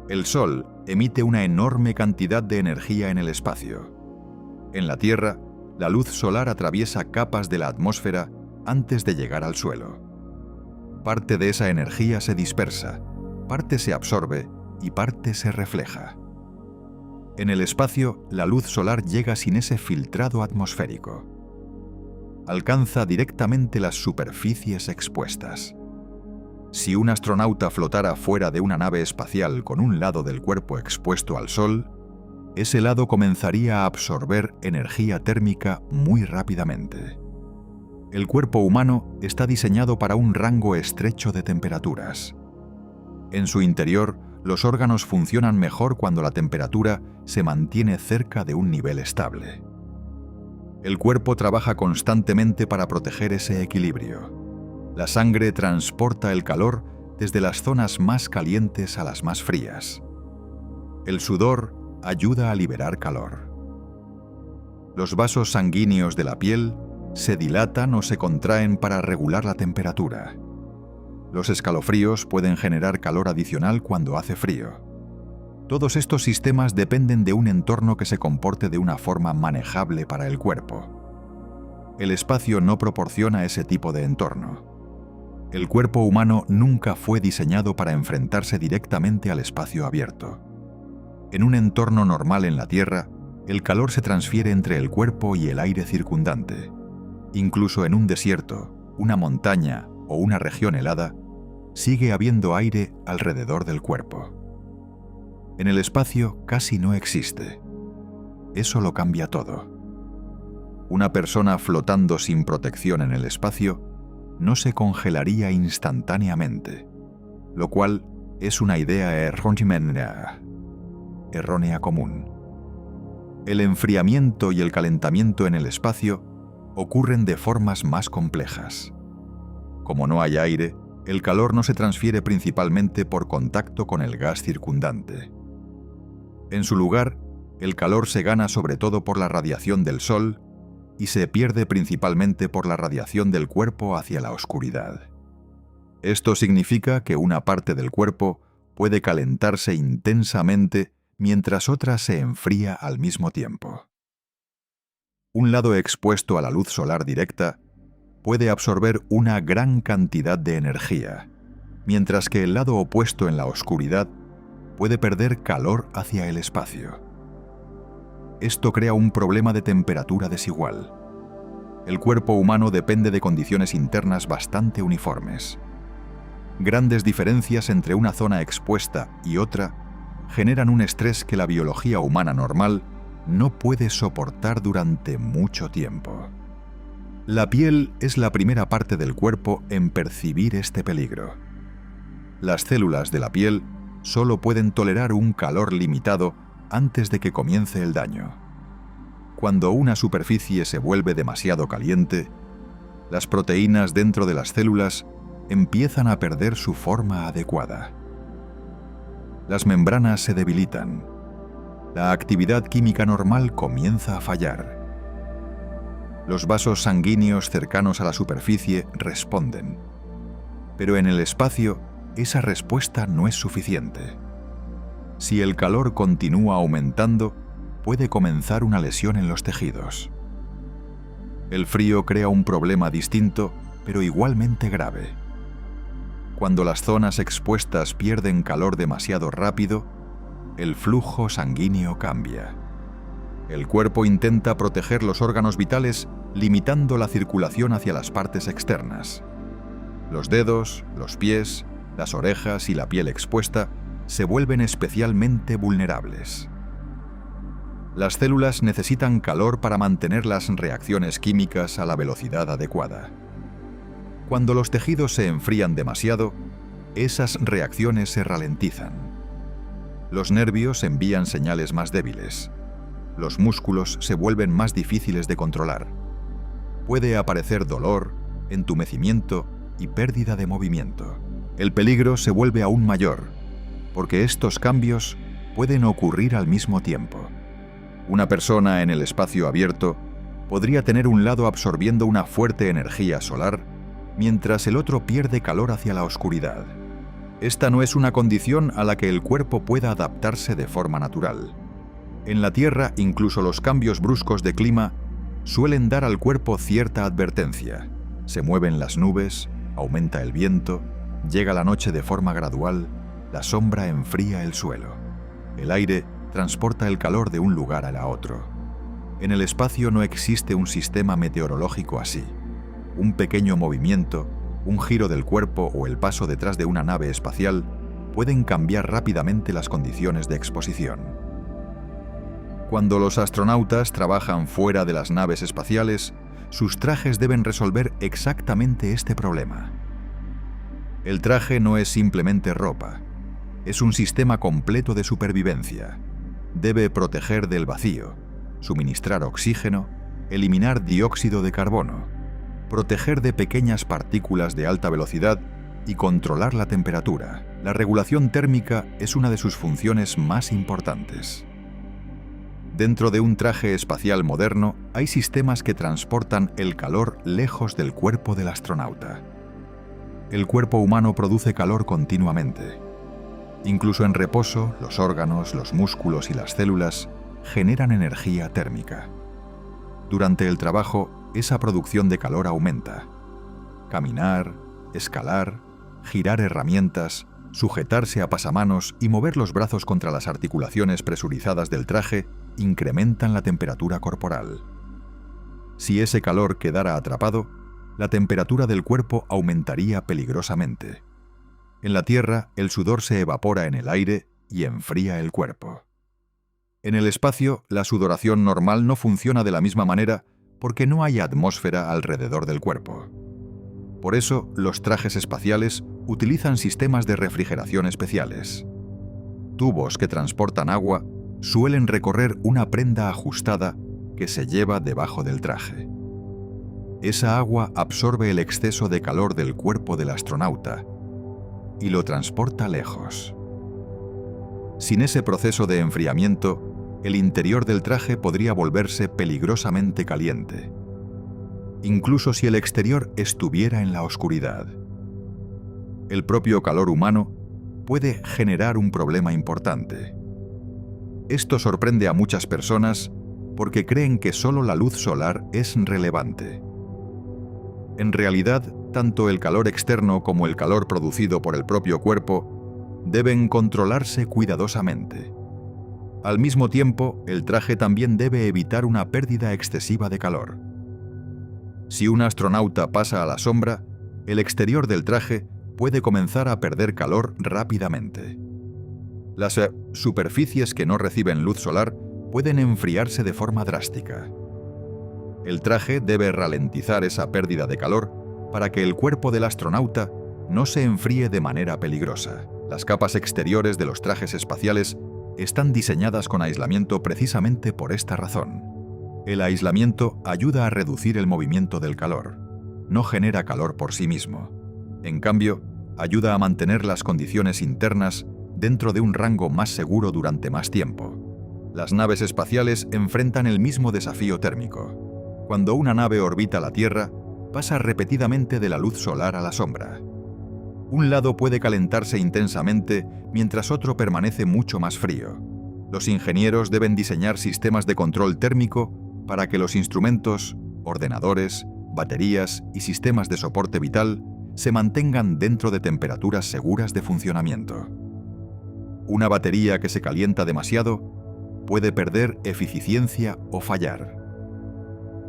El Sol emite una enorme cantidad de energía en el espacio. En la Tierra, la luz solar atraviesa capas de la atmósfera antes de llegar al suelo. Parte de esa energía se dispersa, parte se absorbe y parte se refleja. En el espacio, la luz solar llega sin ese filtrado atmosférico. Alcanza directamente las superficies expuestas. Si un astronauta flotara fuera de una nave espacial con un lado del cuerpo expuesto al Sol, ese lado comenzaría a absorber energía térmica muy rápidamente. El cuerpo humano está diseñado para un rango estrecho de temperaturas. En su interior, los órganos funcionan mejor cuando la temperatura se mantiene cerca de un nivel estable. El cuerpo trabaja constantemente para proteger ese equilibrio. La sangre transporta el calor desde las zonas más calientes a las más frías. El sudor ayuda a liberar calor. Los vasos sanguíneos de la piel se dilatan o se contraen para regular la temperatura. Los escalofríos pueden generar calor adicional cuando hace frío. Todos estos sistemas dependen de un entorno que se comporte de una forma manejable para el cuerpo. El espacio no proporciona ese tipo de entorno. El cuerpo humano nunca fue diseñado para enfrentarse directamente al espacio abierto. En un entorno normal en la Tierra, el calor se transfiere entre el cuerpo y el aire circundante. Incluso en un desierto, una montaña o una región helada, sigue habiendo aire alrededor del cuerpo. En el espacio casi no existe. Eso lo cambia todo. Una persona flotando sin protección en el espacio no se congelaría instantáneamente, lo cual es una idea errónea común. El enfriamiento y el calentamiento en el espacio ocurren de formas más complejas. Como no hay aire, el calor no se transfiere principalmente por contacto con el gas circundante. En su lugar, el calor se gana sobre todo por la radiación del Sol y se pierde principalmente por la radiación del cuerpo hacia la oscuridad. Esto significa que una parte del cuerpo puede calentarse intensamente mientras otra se enfría al mismo tiempo. Un lado expuesto a la luz solar directa puede absorber una gran cantidad de energía, mientras que el lado opuesto en la oscuridad puede perder calor hacia el espacio. Esto crea un problema de temperatura desigual. El cuerpo humano depende de condiciones internas bastante uniformes. Grandes diferencias entre una zona expuesta y otra generan un estrés que la biología humana normal no puede soportar durante mucho tiempo. La piel es la primera parte del cuerpo en percibir este peligro. Las células de la piel solo pueden tolerar un calor limitado antes de que comience el daño. Cuando una superficie se vuelve demasiado caliente, las proteínas dentro de las células empiezan a perder su forma adecuada. Las membranas se debilitan. La actividad química normal comienza a fallar. Los vasos sanguíneos cercanos a la superficie responden, pero en el espacio esa respuesta no es suficiente. Si el calor continúa aumentando, puede comenzar una lesión en los tejidos. El frío crea un problema distinto, pero igualmente grave. Cuando las zonas expuestas pierden calor demasiado rápido, el flujo sanguíneo cambia. El cuerpo intenta proteger los órganos vitales limitando la circulación hacia las partes externas. Los dedos, los pies, las orejas y la piel expuesta se vuelven especialmente vulnerables. Las células necesitan calor para mantener las reacciones químicas a la velocidad adecuada. Cuando los tejidos se enfrían demasiado, esas reacciones se ralentizan. Los nervios envían señales más débiles. Los músculos se vuelven más difíciles de controlar. Puede aparecer dolor, entumecimiento y pérdida de movimiento. El peligro se vuelve aún mayor, porque estos cambios pueden ocurrir al mismo tiempo. Una persona en el espacio abierto podría tener un lado absorbiendo una fuerte energía solar, mientras el otro pierde calor hacia la oscuridad. Esta no es una condición a la que el cuerpo pueda adaptarse de forma natural. En la Tierra, incluso los cambios bruscos de clima suelen dar al cuerpo cierta advertencia. Se mueven las nubes, aumenta el viento, llega la noche de forma gradual, la sombra enfría el suelo. El aire transporta el calor de un lugar a otro. En el espacio no existe un sistema meteorológico así. Un pequeño movimiento, un giro del cuerpo o el paso detrás de una nave espacial pueden cambiar rápidamente las condiciones de exposición. Cuando los astronautas trabajan fuera de las naves espaciales, sus trajes deben resolver exactamente este problema. El traje no es simplemente ropa, es un sistema completo de supervivencia. Debe proteger del vacío, suministrar oxígeno, eliminar dióxido de carbono, proteger de pequeñas partículas de alta velocidad y controlar la temperatura. La regulación térmica es una de sus funciones más importantes. Dentro de un traje espacial moderno hay sistemas que transportan el calor lejos del cuerpo del astronauta. El cuerpo humano produce calor continuamente. Incluso en reposo, los órganos, los músculos y las células generan energía térmica. Durante el trabajo, esa producción de calor aumenta. Caminar, escalar, girar herramientas, sujetarse a pasamanos y mover los brazos contra las articulaciones presurizadas del traje incrementan la temperatura corporal. Si ese calor quedara atrapado, la temperatura del cuerpo aumentaría peligrosamente. En la Tierra, el sudor se evapora en el aire y enfría el cuerpo. En el espacio, la sudoración normal no funciona de la misma manera porque no hay atmósfera alrededor del cuerpo. Por eso, los trajes espaciales utilizan sistemas de refrigeración especiales. Tubos que transportan agua suelen recorrer una prenda ajustada que se lleva debajo del traje. Esa agua absorbe el exceso de calor del cuerpo del astronauta y lo transporta lejos. Sin ese proceso de enfriamiento, el interior del traje podría volverse peligrosamente caliente, incluso si el exterior estuviera en la oscuridad. El propio calor humano puede generar un problema importante. Esto sorprende a muchas personas porque creen que solo la luz solar es relevante. En realidad, tanto el calor externo como el calor producido por el propio cuerpo deben controlarse cuidadosamente. Al mismo tiempo, el traje también debe evitar una pérdida excesiva de calor. Si un astronauta pasa a la sombra, el exterior del traje puede comenzar a perder calor rápidamente. Las superficies que no reciben luz solar pueden enfriarse de forma drástica. El traje debe ralentizar esa pérdida de calor para que el cuerpo del astronauta no se enfríe de manera peligrosa. Las capas exteriores de los trajes espaciales están diseñadas con aislamiento precisamente por esta razón. El aislamiento ayuda a reducir el movimiento del calor. No genera calor por sí mismo. En cambio, ayuda a mantener las condiciones internas dentro de un rango más seguro durante más tiempo. Las naves espaciales enfrentan el mismo desafío térmico. Cuando una nave orbita la Tierra, pasa repetidamente de la luz solar a la sombra. Un lado puede calentarse intensamente mientras otro permanece mucho más frío. Los ingenieros deben diseñar sistemas de control térmico para que los instrumentos, ordenadores, baterías y sistemas de soporte vital se mantengan dentro de temperaturas seguras de funcionamiento. Una batería que se calienta demasiado puede perder eficiencia o fallar.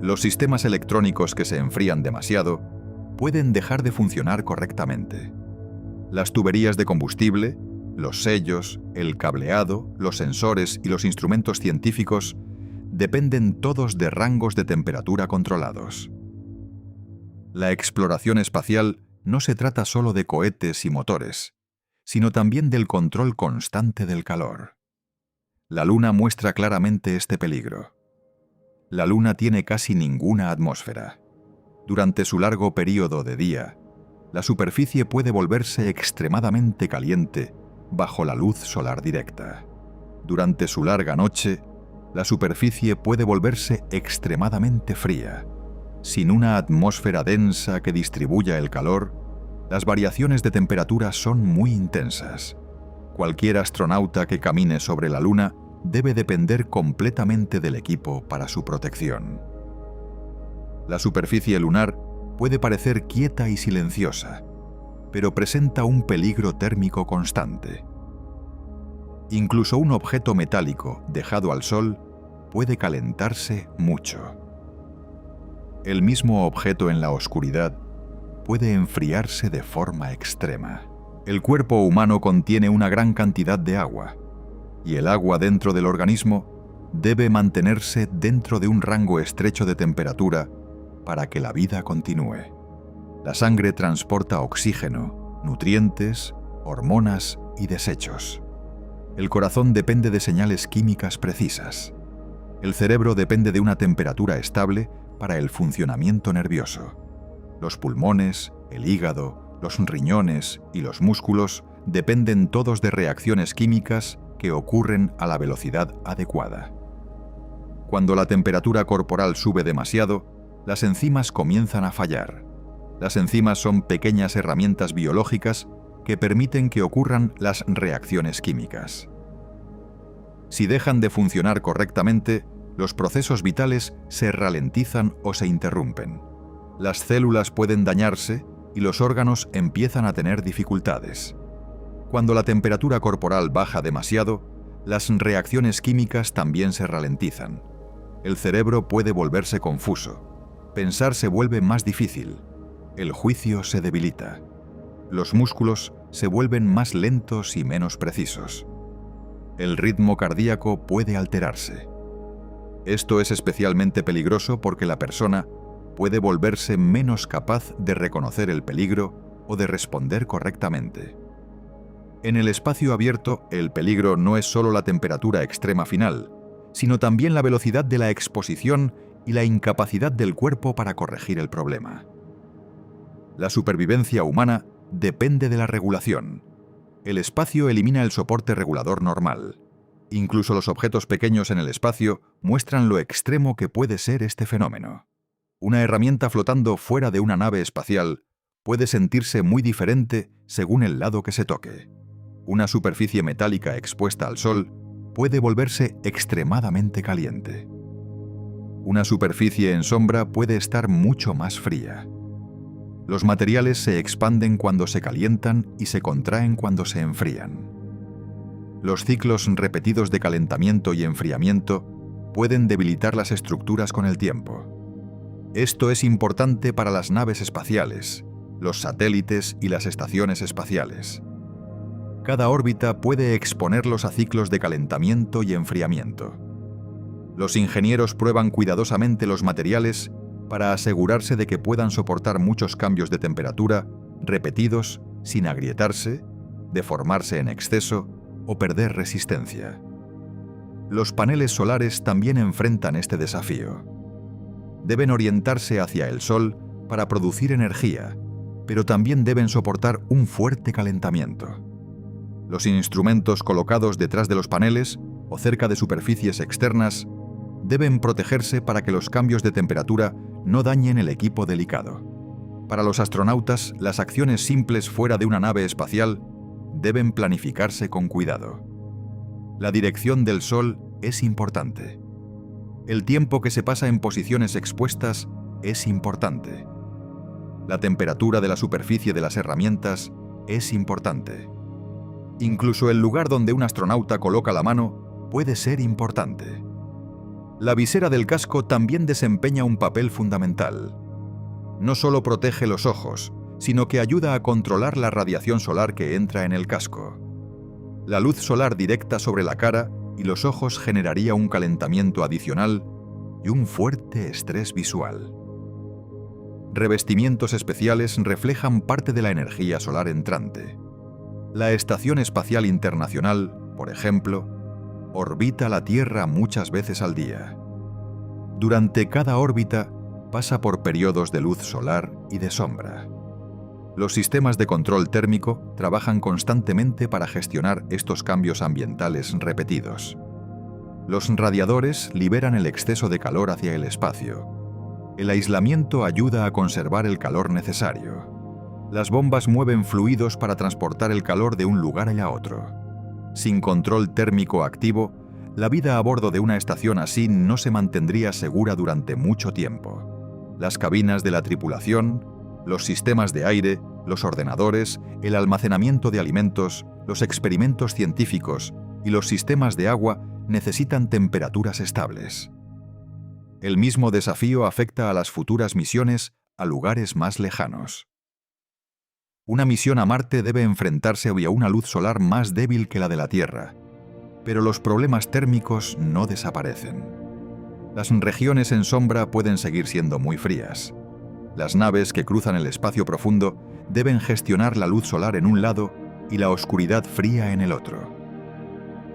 Los sistemas electrónicos que se enfrían demasiado pueden dejar de funcionar correctamente. Las tuberías de combustible, los sellos, el cableado, los sensores y los instrumentos científicos dependen todos de rangos de temperatura controlados. La exploración espacial no se trata solo de cohetes y motores, sino también del control constante del calor. La Luna muestra claramente este peligro. La Luna tiene casi ninguna atmósfera. Durante su largo período de día, la superficie puede volverse extremadamente caliente bajo la luz solar directa. Durante su larga noche, la superficie puede volverse extremadamente fría. Sin una atmósfera densa que distribuya el calor, las variaciones de temperatura son muy intensas. Cualquier astronauta que camine sobre la Luna debe depender completamente del equipo para su protección. La superficie lunar puede parecer quieta y silenciosa, pero presenta un peligro térmico constante. Incluso un objeto metálico dejado al sol puede calentarse mucho. El mismo objeto en la oscuridad puede enfriarse de forma extrema. El cuerpo humano contiene una gran cantidad de agua, y el agua dentro del organismo debe mantenerse dentro de un rango estrecho de temperatura para que la vida continúe. La sangre transporta oxígeno, nutrientes, hormonas y desechos. El corazón depende de señales químicas precisas. El cerebro depende de una temperatura estable para el funcionamiento nervioso. Los pulmones, el hígado, los riñones y los músculos dependen todos de reacciones químicas que ocurren a la velocidad adecuada. Cuando la temperatura corporal sube demasiado, las enzimas comienzan a fallar. Las enzimas son pequeñas herramientas biológicas que permiten que ocurran las reacciones químicas. Si dejan de funcionar correctamente, los procesos vitales se ralentizan o se interrumpen. Las células pueden dañarse y los órganos empiezan a tener dificultades. Cuando la temperatura corporal baja demasiado, las reacciones químicas también se ralentizan. El cerebro puede volverse confuso. Pensar se vuelve más difícil. El juicio se debilita. Los músculos se vuelven más lentos y menos precisos. El ritmo cardíaco puede alterarse. Esto es especialmente peligroso porque la persona puede volverse menos capaz de reconocer el peligro o de responder correctamente. En el espacio abierto, el peligro no es solo la temperatura extrema final, sino también la velocidad de la exposición y la incapacidad del cuerpo para corregir el problema. La supervivencia humana depende de la regulación. El espacio elimina el soporte regulador normal. Incluso los objetos pequeños en el espacio muestran lo extremo que puede ser este fenómeno. Una herramienta flotando fuera de una nave espacial puede sentirse muy diferente según el lado que se toque. Una superficie metálica expuesta al sol puede volverse extremadamente caliente. Una superficie en sombra puede estar mucho más fría. Los materiales se expanden cuando se calientan y se contraen cuando se enfrían. Los ciclos repetidos de calentamiento y enfriamiento pueden debilitar las estructuras con el tiempo. Esto es importante para las naves espaciales, los satélites y las estaciones espaciales. Cada órbita puede exponerlos a ciclos de calentamiento y enfriamiento. Los ingenieros prueban cuidadosamente los materiales para asegurarse de que puedan soportar muchos cambios de temperatura repetidos sin agrietarse, deformarse en exceso o perder resistencia. Los paneles solares también enfrentan este desafío. Deben orientarse hacia el Sol para producir energía, pero también deben soportar un fuerte calentamiento. Los instrumentos colocados detrás de los paneles o cerca de superficies externas deben protegerse para que los cambios de temperatura no dañen el equipo delicado. Para los astronautas, las acciones simples fuera de una nave espacial deben planificarse con cuidado. La dirección del Sol es importante. El tiempo que se pasa en posiciones expuestas es importante. La temperatura de la superficie de las herramientas es importante. Incluso el lugar donde un astronauta coloca la mano puede ser importante. La visera del casco también desempeña un papel fundamental. No solo protege los ojos, sino que ayuda a controlar la radiación solar que entra en el casco. La luz solar directa sobre la cara y los ojos generaría un calentamiento adicional y un fuerte estrés visual. Revestimientos especiales reflejan parte de la energía solar entrante. La Estación Espacial Internacional, por ejemplo, orbita la Tierra muchas veces al día. Durante cada órbita pasa por periodos de luz solar y de sombra. Los sistemas de control térmico trabajan constantemente para gestionar estos cambios ambientales repetidos. Los radiadores liberan el exceso de calor hacia el espacio. El aislamiento ayuda a conservar el calor necesario. Las bombas mueven fluidos para transportar el calor de un lugar a otro. Sin control térmico activo, la vida a bordo de una estación así no se mantendría segura durante mucho tiempo. Las cabinas de la tripulación, los sistemas de aire, los ordenadores, el almacenamiento de alimentos, los experimentos científicos y los sistemas de agua necesitan temperaturas estables. El mismo desafío afecta a las futuras misiones a lugares más lejanos. Una misión a Marte debe enfrentarse a una luz solar más débil que la de la Tierra, pero los problemas térmicos no desaparecen. Las regiones en sombra pueden seguir siendo muy frías. Las naves que cruzan el espacio profundo deben gestionar la luz solar en un lado y la oscuridad fría en el otro.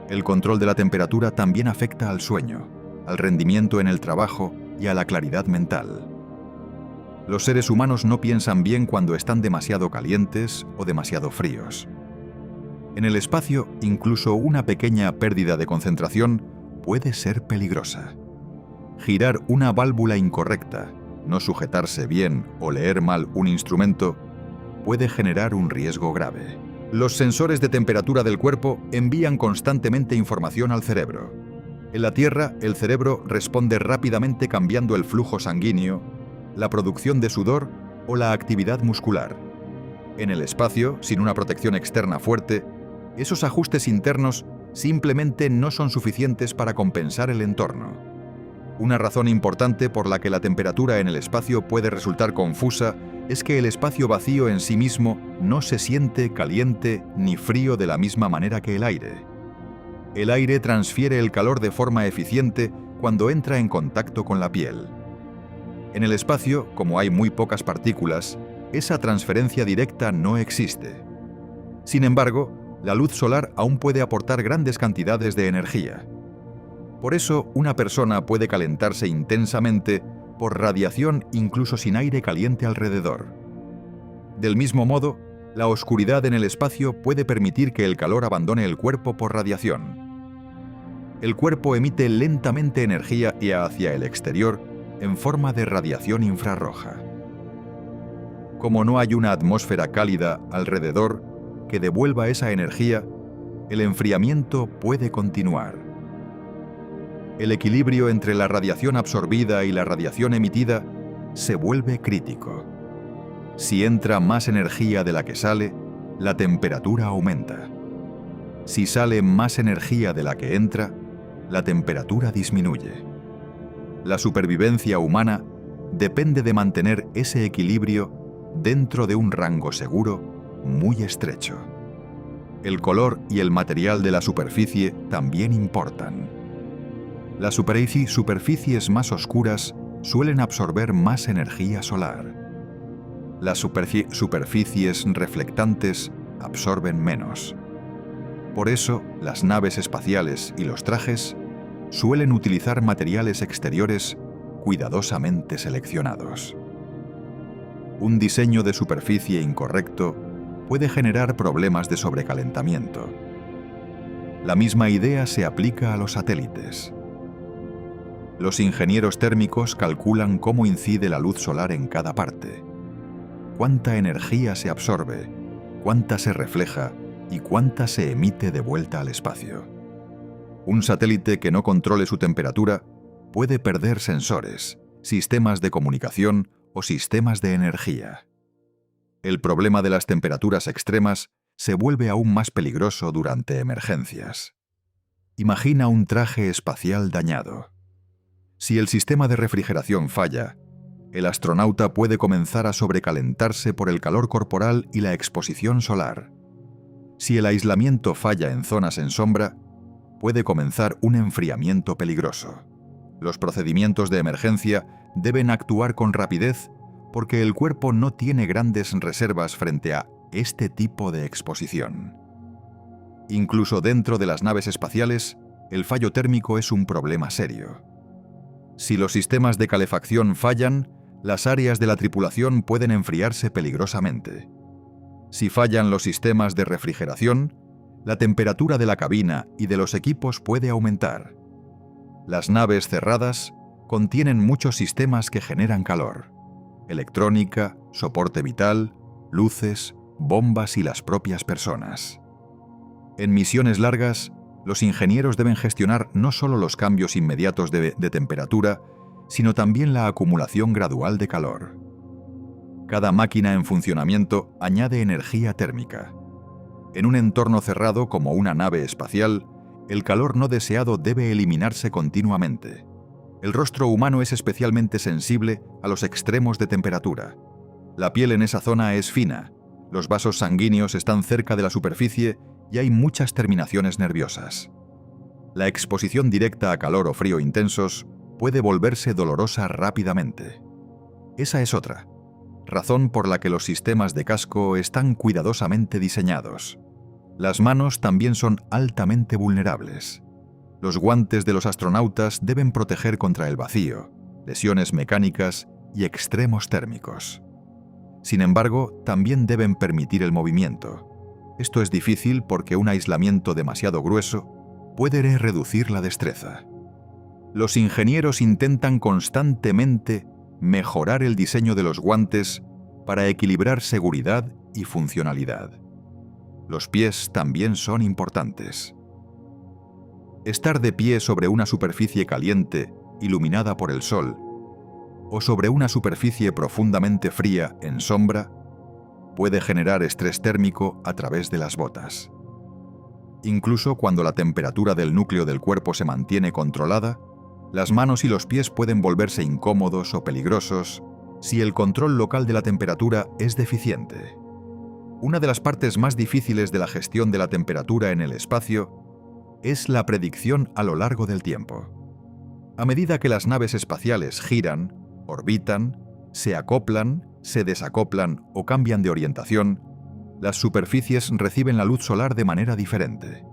El control de la temperatura también afecta al sueño, al rendimiento en el trabajo y a la claridad mental. Los seres humanos no piensan bien cuando están demasiado calientes o demasiado fríos. En el espacio, incluso una pequeña pérdida de concentración puede ser peligrosa. Girar una válvula incorrecta, no sujetarse bien o leer mal un instrumento puede generar un riesgo grave. Los sensores de temperatura del cuerpo envían constantemente información al cerebro. En la Tierra, el cerebro responde rápidamente cambiando el flujo sanguíneo, la producción de sudor o la actividad muscular. En el espacio, sin una protección externa fuerte, esos ajustes internos simplemente no son suficientes para compensar el entorno. Una razón importante por la que la temperatura en el espacio puede resultar confusa es que el espacio vacío en sí mismo no se siente caliente ni frío de la misma manera que el aire. El aire transfiere el calor de forma eficiente cuando entra en contacto con la piel. En el espacio, como hay muy pocas partículas, esa transferencia directa no existe. Sin embargo, la luz solar aún puede aportar grandes cantidades de energía. Por eso, una persona puede calentarse intensamente por radiación incluso sin aire caliente alrededor. Del mismo modo, la oscuridad en el espacio puede permitir que el calor abandone el cuerpo por radiación. El cuerpo emite lentamente energía hacia el exterior en forma de radiación infrarroja. Como no hay una atmósfera cálida alrededor que devuelva esa energía, el enfriamiento puede continuar. El equilibrio entre la radiación absorbida y la radiación emitida se vuelve crítico. Si entra más energía de la que sale, la temperatura aumenta. Si sale más energía de la que entra, la temperatura disminuye. La supervivencia humana depende de mantener ese equilibrio dentro de un rango seguro muy estrecho. El color y el material de la superficie también importan. Las superficies más oscuras suelen absorber más energía solar. Las superficies reflectantes absorben menos. Por eso, las naves espaciales y los trajes suelen utilizar materiales exteriores cuidadosamente seleccionados. Un diseño de superficie incorrecto puede generar problemas de sobrecalentamiento. La misma idea se aplica a los satélites. Los ingenieros térmicos calculan cómo incide la luz solar en cada parte, cuánta energía se absorbe, cuánta se refleja y cuánta se emite de vuelta al espacio. Un satélite que no controle su temperatura puede perder sensores, sistemas de comunicación o sistemas de energía. El problema de las temperaturas extremas se vuelve aún más peligroso durante emergencias. Imagina un traje espacial dañado. Si el sistema de refrigeración falla, el astronauta puede comenzar a sobrecalentarse por el calor corporal y la exposición solar. Si el aislamiento falla en zonas en sombra, puede comenzar un enfriamiento peligroso. Los procedimientos de emergencia deben actuar con rapidez porque el cuerpo no tiene grandes reservas frente a este tipo de exposición. Incluso dentro de las naves espaciales, el fallo térmico es un problema serio. Si los sistemas de calefacción fallan, las áreas de la tripulación pueden enfriarse peligrosamente. Si fallan los sistemas de refrigeración, la temperatura de la cabina y de los equipos puede aumentar. Las naves cerradas contienen muchos sistemas que generan calor: electrónica, soporte vital, luces, bombas y las propias personas. En misiones largas, los ingenieros deben gestionar no solo los cambios inmediatos de temperatura, sino también la acumulación gradual de calor. Cada máquina en funcionamiento añade energía térmica. En un entorno cerrado como una nave espacial, el calor no deseado debe eliminarse continuamente. El rostro humano es especialmente sensible a los extremos de temperatura. La piel en esa zona es fina, los vasos sanguíneos están cerca de la superficie y hay muchas terminaciones nerviosas. La exposición directa a calor o frío intensos puede volverse dolorosa rápidamente. Esa es otra razón por la que los sistemas de casco están cuidadosamente diseñados. Las manos también son altamente vulnerables. Los guantes de los astronautas deben proteger contra el vacío, lesiones mecánicas y extremos térmicos. Sin embargo, también deben permitir el movimiento. Esto es difícil porque un aislamiento demasiado grueso puede reducir la destreza. Los ingenieros intentan constantemente mejorar el diseño de los guantes para equilibrar seguridad y funcionalidad. Los pies también son importantes. Estar de pie sobre una superficie caliente, iluminada por el sol, o sobre una superficie profundamente fría en sombra, puede generar estrés térmico a través de las botas. Incluso cuando la temperatura del núcleo del cuerpo se mantiene controlada, las manos y los pies pueden volverse incómodos o peligrosos si el control local de la temperatura es deficiente. Una de las partes más difíciles de la gestión de la temperatura en el espacio es la predicción a lo largo del tiempo. A medida que las naves espaciales giran, orbitan, se acoplan, se desacoplan o cambian de orientación, las superficies reciben la luz solar de manera diferente.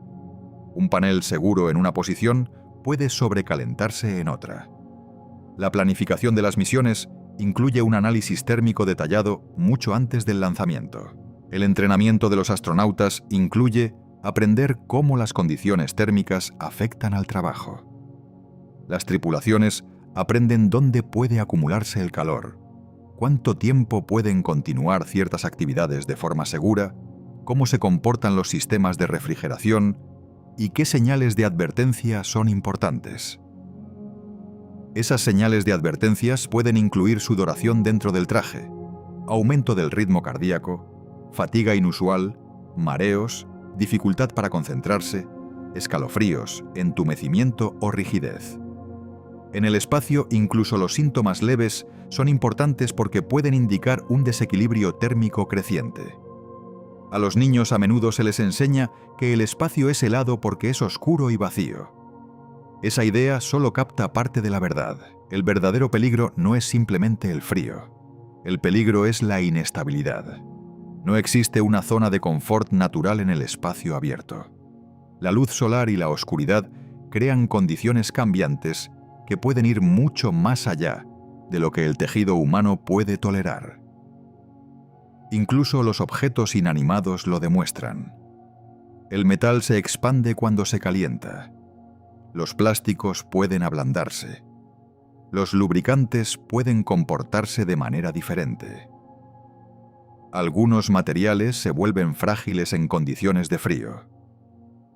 Un panel seguro en una posición puede sobrecalentarse en otra. La planificación de las misiones incluye un análisis térmico detallado mucho antes del lanzamiento. El entrenamiento de los astronautas incluye aprender cómo las condiciones térmicas afectan al trabajo. Las tripulaciones aprenden dónde puede acumularse el calor, cuánto tiempo pueden continuar ciertas actividades de forma segura, cómo se comportan los sistemas de refrigeración y qué señales de advertencia son importantes. Esas señales de advertencias pueden incluir sudoración dentro del traje, aumento del ritmo cardíaco, fatiga inusual, mareos, dificultad para concentrarse, escalofríos, entumecimiento o rigidez. En el espacio, incluso los síntomas leves son importantes porque pueden indicar un desequilibrio térmico creciente. A los niños a menudo se les enseña que el espacio es helado porque es oscuro y vacío. Esa idea solo capta parte de la verdad. El verdadero peligro no es simplemente el frío. El peligro es la inestabilidad. No existe una zona de confort natural en el espacio abierto. La luz solar y la oscuridad crean condiciones cambiantes que pueden ir mucho más allá de lo que el tejido humano puede tolerar. Incluso los objetos inanimados lo demuestran. El metal se expande cuando se calienta. Los plásticos pueden ablandarse. Los lubricantes pueden comportarse de manera diferente. Algunos materiales se vuelven frágiles en condiciones de frío.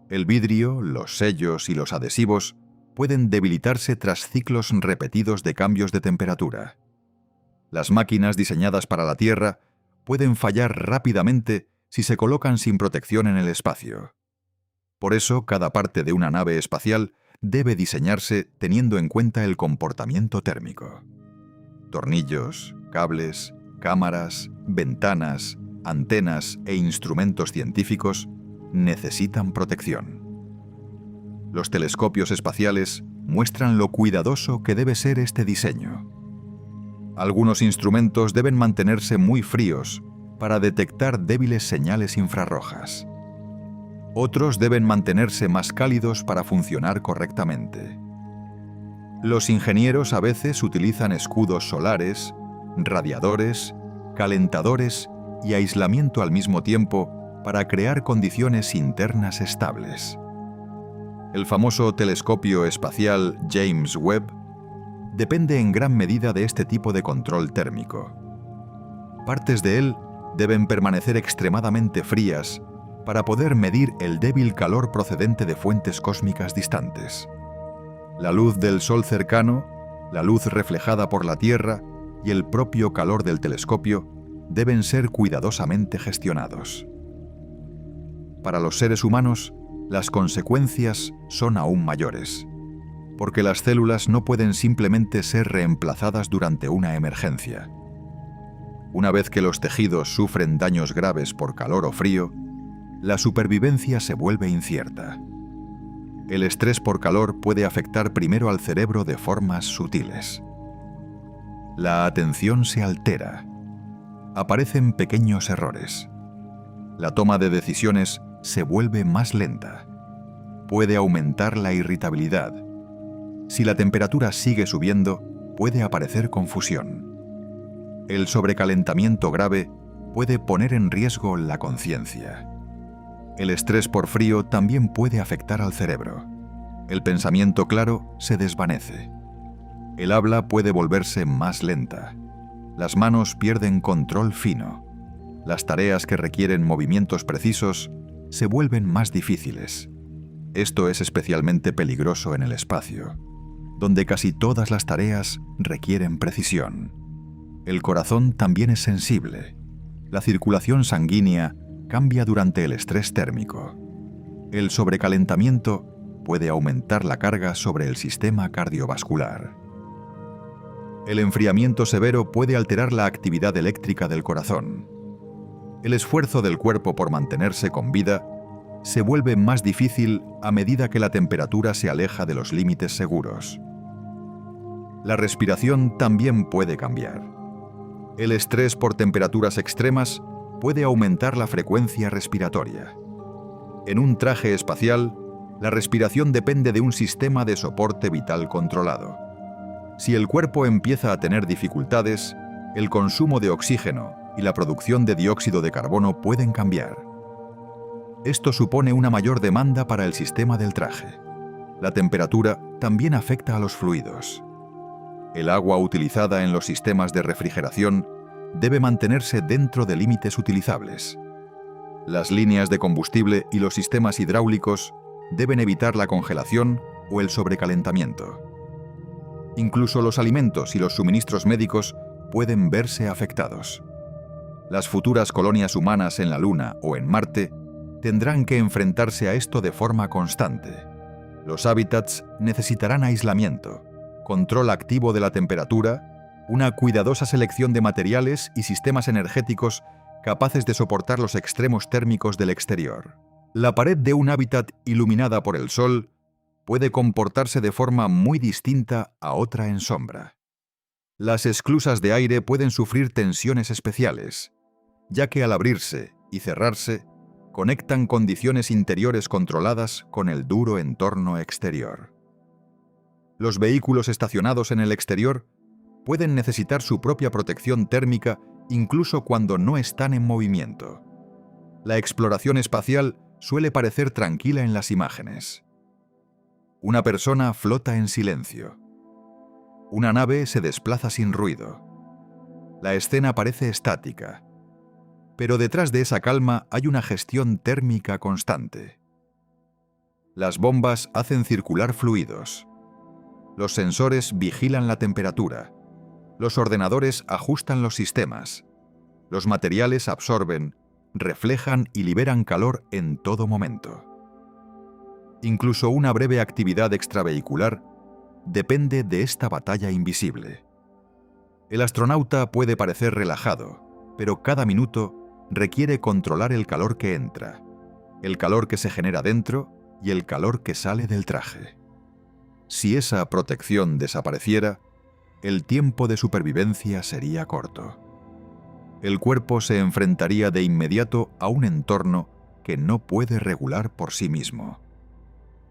El vidrio, los sellos y los adhesivos pueden debilitarse tras ciclos repetidos de cambios de temperatura. Las máquinas diseñadas para la Tierra pueden fallar rápidamente si se colocan sin protección en el espacio. Por eso, cada parte de una nave espacial debe diseñarse teniendo en cuenta el comportamiento térmico. Tornillos, cables, cámaras, ventanas, antenas e instrumentos científicos necesitan protección. Los telescopios espaciales muestran lo cuidadoso que debe ser este diseño. Algunos instrumentos deben mantenerse muy fríos para detectar débiles señales infrarrojas. Otros deben mantenerse más cálidos para funcionar correctamente. Los ingenieros a veces utilizan escudos solares, radiadores, calentadores y aislamiento al mismo tiempo para crear condiciones internas estables. El famoso telescopio espacial James Webb depende en gran medida de este tipo de control térmico. Partes de él deben permanecer extremadamente frías para poder medir el débil calor procedente de fuentes cósmicas distantes. La luz del Sol cercano, la luz reflejada por la Tierra y el propio calor del telescopio deben ser cuidadosamente gestionados. Para los seres humanos, las consecuencias son aún mayores, porque las células no pueden simplemente ser reemplazadas durante una emergencia. Una vez que los tejidos sufren daños graves por calor o frío, la supervivencia se vuelve incierta. El estrés por calor puede afectar primero al cerebro de formas sutiles. La atención se altera. Aparecen pequeños errores. La toma de decisiones se vuelve más lenta. Puede aumentar la irritabilidad. Si la temperatura sigue subiendo, puede aparecer confusión. El sobrecalentamiento grave puede poner en riesgo la conciencia. El estrés por frío también puede afectar al cerebro. El pensamiento claro se desvanece. El habla puede volverse más lenta. Las manos pierden control fino. Las tareas que requieren movimientos precisos se vuelven más difíciles. Esto es especialmente peligroso en el espacio, donde casi todas las tareas requieren precisión. El corazón también es sensible. La circulación sanguínea cambia durante el estrés térmico. El sobrecalentamiento puede aumentar la carga sobre el sistema cardiovascular. El enfriamiento severo puede alterar la actividad eléctrica del corazón. El esfuerzo del cuerpo por mantenerse con vida se vuelve más difícil a medida que la temperatura se aleja de los límites seguros. La respiración también puede cambiar. El estrés por temperaturas extremas puede aumentar la frecuencia respiratoria. En un traje espacial, la respiración depende de un sistema de soporte vital controlado. Si el cuerpo empieza a tener dificultades, el consumo de oxígeno y la producción de dióxido de carbono pueden cambiar. Esto supone una mayor demanda para el sistema del traje. La temperatura también afecta a los fluidos. El agua utilizada en los sistemas de refrigeración debe mantenerse dentro de límites utilizables. Las líneas de combustible y los sistemas hidráulicos deben evitar la congelación o el sobrecalentamiento. Incluso los alimentos y los suministros médicos pueden verse afectados. Las futuras colonias humanas en la Luna o en Marte tendrán que enfrentarse a esto de forma constante. Los hábitats necesitarán aislamiento, control activo de la temperatura, una cuidadosa selección de materiales y sistemas energéticos capaces de soportar los extremos térmicos del exterior. La pared de un hábitat iluminada por el sol puede comportarse de forma muy distinta a otra en sombra. Las esclusas de aire pueden sufrir tensiones especiales, ya que al abrirse y cerrarse, conectan condiciones interiores controladas con el duro entorno exterior. Los vehículos estacionados en el exterior pueden necesitar su propia protección térmica incluso cuando no están en movimiento. La exploración espacial suele parecer tranquila en las imágenes. Una persona flota en silencio. Una nave se desplaza sin ruido. La escena parece estática, pero detrás de esa calma hay una gestión térmica constante. Las bombas hacen circular fluidos. Los sensores vigilan la temperatura. Los ordenadores ajustan los sistemas. Los materiales absorben, reflejan y liberan calor en todo momento. Incluso una breve actividad extravehicular depende de esta batalla invisible. El astronauta puede parecer relajado, pero cada minuto requiere controlar el calor que entra, el calor que se genera dentro y el calor que sale del traje. Si esa protección desapareciera, el tiempo de supervivencia sería corto. El cuerpo se enfrentaría de inmediato a un entorno que no puede regular por sí mismo.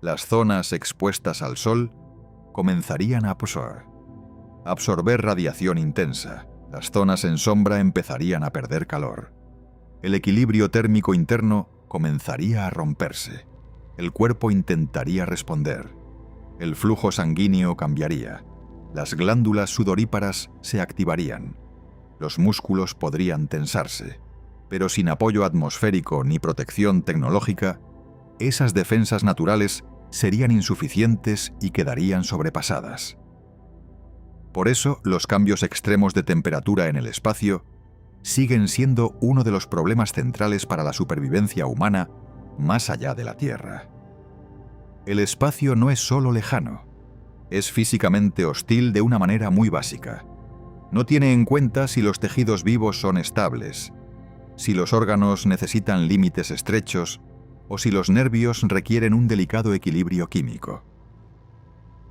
Las zonas expuestas al sol comenzarían a absorber radiación intensa. Las zonas en sombra empezarían a perder calor. El equilibrio térmico interno comenzaría a romperse. El cuerpo intentaría responder. El flujo sanguíneo cambiaría. Las glándulas sudoríparas se activarían. Los músculos podrían tensarse. Pero sin apoyo atmosférico ni protección tecnológica, esas defensas naturales serían insuficientes y quedarían sobrepasadas. Por eso, los cambios extremos de temperatura en el espacio siguen siendo uno de los problemas centrales para la supervivencia humana más allá de la Tierra. El espacio no es solo lejano, es físicamente hostil de una manera muy básica. No tiene en cuenta si los tejidos vivos son estables, si los órganos necesitan límites estrechos o si los nervios requieren un delicado equilibrio químico.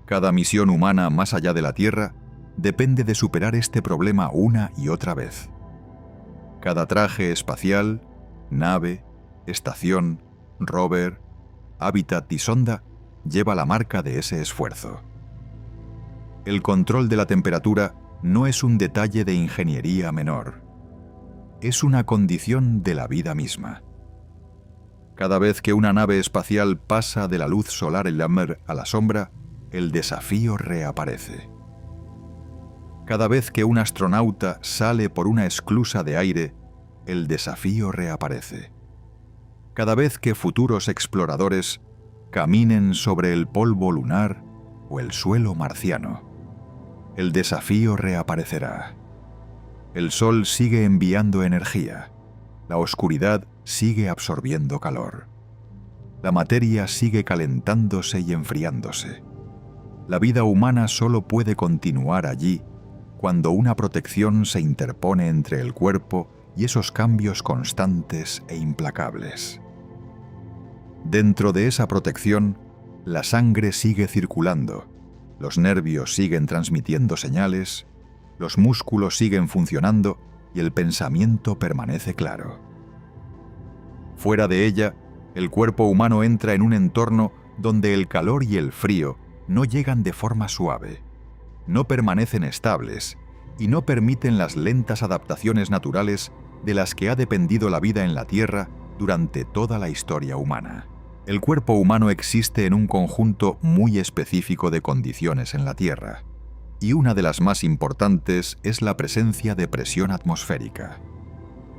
Cada misión humana más allá de la Tierra depende de superar este problema una y otra vez. Cada traje espacial, nave, estación, rover, hábitat y sonda lleva la marca de ese esfuerzo. El control de la temperatura no es un detalle de ingeniería menor. Es una condición de la vida misma. Cada vez que una nave espacial pasa de la luz solar a la sombra, el desafío reaparece. Cada vez que un astronauta sale por una esclusa de aire, el desafío reaparece. Cada vez que futuros exploradores caminen sobre el polvo lunar o el suelo marciano, el desafío reaparecerá. El sol sigue enviando energía. La oscuridad sigue absorbiendo calor. La materia sigue calentándose y enfriándose. La vida humana solo puede continuar allí cuando una protección se interpone entre el cuerpo y esos cambios constantes e implacables. Dentro de esa protección, la sangre sigue circulando, los nervios siguen transmitiendo señales, los músculos siguen funcionando y el pensamiento permanece claro. Fuera de ella, el cuerpo humano entra en un entorno donde el calor y el frío no llegan de forma suave, no permanecen estables y no permiten las lentas adaptaciones naturales de las que ha dependido la vida en la Tierra durante toda la historia humana. El cuerpo humano existe en un conjunto muy específico de condiciones en la Tierra, y una de las más importantes es la presencia de presión atmosférica.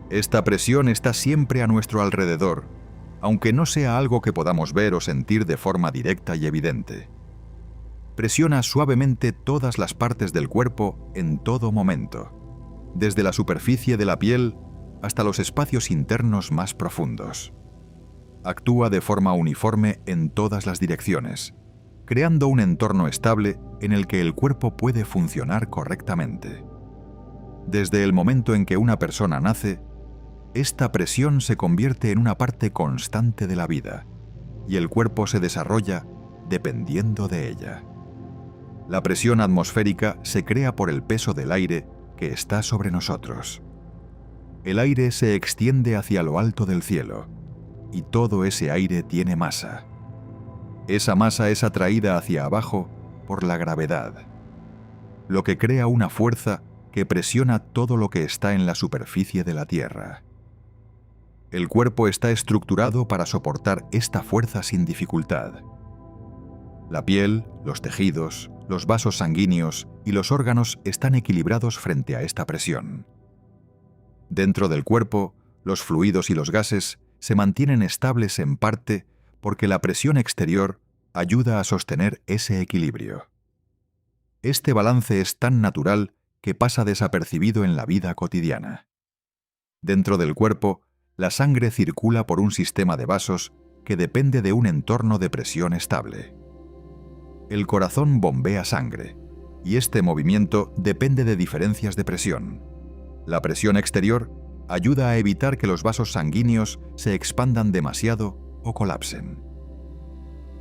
Esta presión está siempre a nuestro alrededor, aunque no sea algo que podamos ver o sentir de forma directa y evidente. presiona suavemente todas las partes del cuerpo en todo momento, desde la superficie de la piel hasta los espacios internos más profundos. Actúa de forma uniforme en todas las direcciones, creando un entorno estable en el que el cuerpo puede funcionar correctamente. Desde el momento en que una persona nace, esta presión se convierte en una parte constante de la vida, y el cuerpo se desarrolla dependiendo de ella. La presión atmosférica se crea por el peso del aire que está sobre nosotros. El aire se extiende hacia lo alto del cielo, y todo ese aire tiene masa. Esa masa es atraída hacia abajo por la gravedad, lo que crea una fuerza que presiona todo lo que está en la superficie de la Tierra. El cuerpo está estructurado para soportar esta fuerza sin dificultad. La piel, los tejidos, los vasos sanguíneos y los órganos están equilibrados frente a esta presión. Dentro del cuerpo, los fluidos y los gases se mantienen estables en parte porque la presión exterior ayuda a sostener ese equilibrio. Este balance es tan natural que pasa desapercibido en la vida cotidiana. Dentro del cuerpo, la sangre circula por un sistema de vasos que depende de un entorno de presión estable. El corazón bombea sangre, y este movimiento depende de diferencias de presión. La presión exterior ayuda a evitar que los vasos sanguíneos se expandan demasiado o colapsen.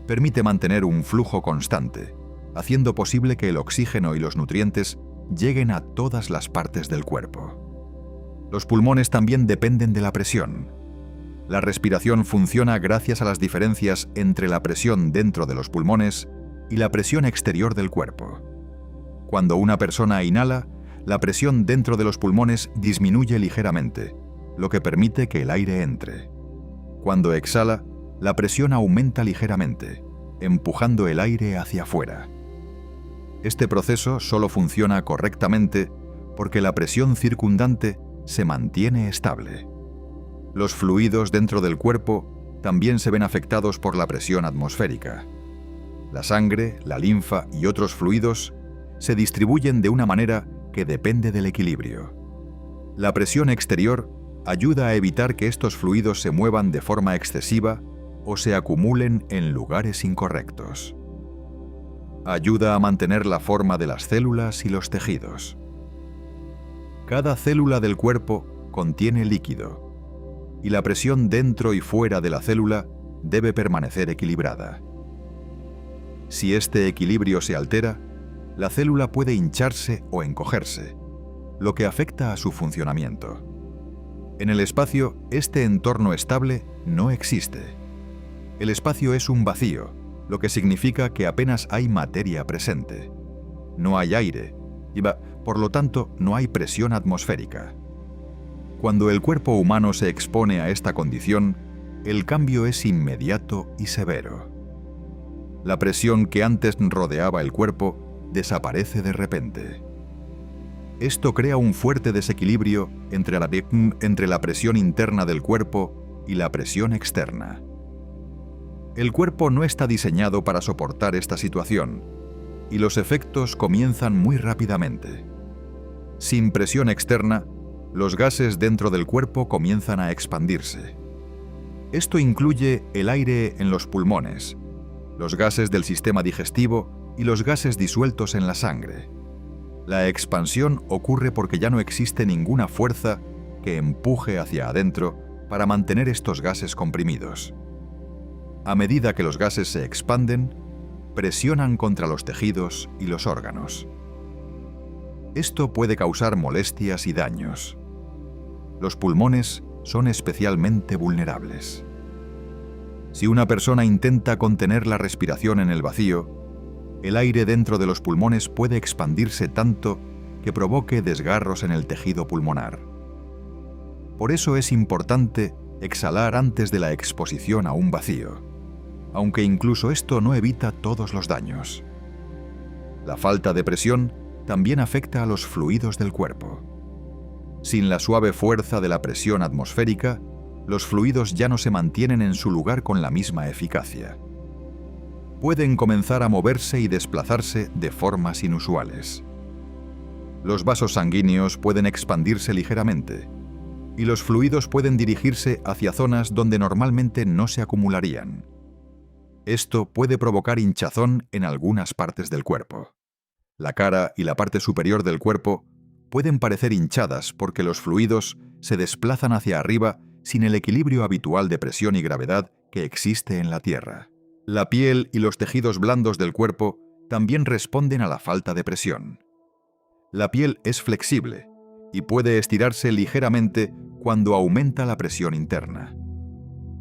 Permite mantener un flujo constante, haciendo posible que el oxígeno y los nutrientes lleguen a todas las partes del cuerpo. Los pulmones también dependen de la presión. La respiración funciona gracias a las diferencias entre la presión dentro de los pulmones y la presión exterior del cuerpo. Cuando una persona inhala, la presión dentro de los pulmones disminuye ligeramente, lo que permite que el aire entre. Cuando exhala, la presión aumenta ligeramente, empujando el aire hacia afuera. Este proceso solo funciona correctamente porque la presión circundante se mantiene estable. Los fluidos dentro del cuerpo también se ven afectados por la presión atmosférica. La sangre, la linfa y otros fluidos se distribuyen de una manera que depende del equilibrio. La presión exterior ayuda a evitar que estos fluidos se muevan de forma excesiva o se acumulen en lugares incorrectos. Ayuda a mantener la forma de las células y los tejidos. Cada célula del cuerpo contiene líquido, y la presión dentro y fuera de la célula debe permanecer equilibrada. Si este equilibrio se altera, la célula puede hincharse o encogerse, lo que afecta a su funcionamiento. En el espacio, este entorno estable no existe. El espacio es un vacío, lo que significa que apenas hay materia presente. No hay aire, y por lo tanto no hay presión atmosférica. Cuando el cuerpo humano se expone a esta condición, el cambio es inmediato y severo. La presión que antes rodeaba el cuerpo desaparece de repente. Esto crea un fuerte desequilibrio entre la presión interna del cuerpo y la presión externa. El cuerpo no está diseñado para soportar esta situación, y los efectos comienzan muy rápidamente. Sin presión externa, los gases dentro del cuerpo comienzan a expandirse. Esto incluye el aire en los pulmones, los gases del sistema digestivo y los gases disueltos en la sangre. La expansión ocurre porque ya no existe ninguna fuerza que empuje hacia adentro para mantener estos gases comprimidos. A medida que los gases se expanden, presionan contra los tejidos y los órganos. Esto puede causar molestias y daños. Los pulmones son especialmente vulnerables. Si una persona intenta contener la respiración en el vacío, el aire dentro de los pulmones puede expandirse tanto que provoque desgarros en el tejido pulmonar. Por eso es importante exhalar antes de la exposición a un vacío, aunque incluso esto no evita todos los daños. La falta de presión también afecta a los fluidos del cuerpo. Sin la suave fuerza de la presión atmosférica, los fluidos ya no se mantienen en su lugar con la misma eficacia. pueden comenzar a moverse y desplazarse de formas inusuales. Los vasos sanguíneos pueden expandirse ligeramente, y los fluidos pueden dirigirse hacia zonas donde normalmente no se acumularían. Esto puede provocar hinchazón en algunas partes del cuerpo. La cara y la parte superior del cuerpo pueden parecer hinchadas porque los fluidos se desplazan hacia arriba sin el equilibrio habitual de presión y gravedad que existe en la Tierra. La piel y los tejidos blandos del cuerpo también responden a la falta de presión. La piel es flexible y puede estirarse ligeramente cuando aumenta la presión interna.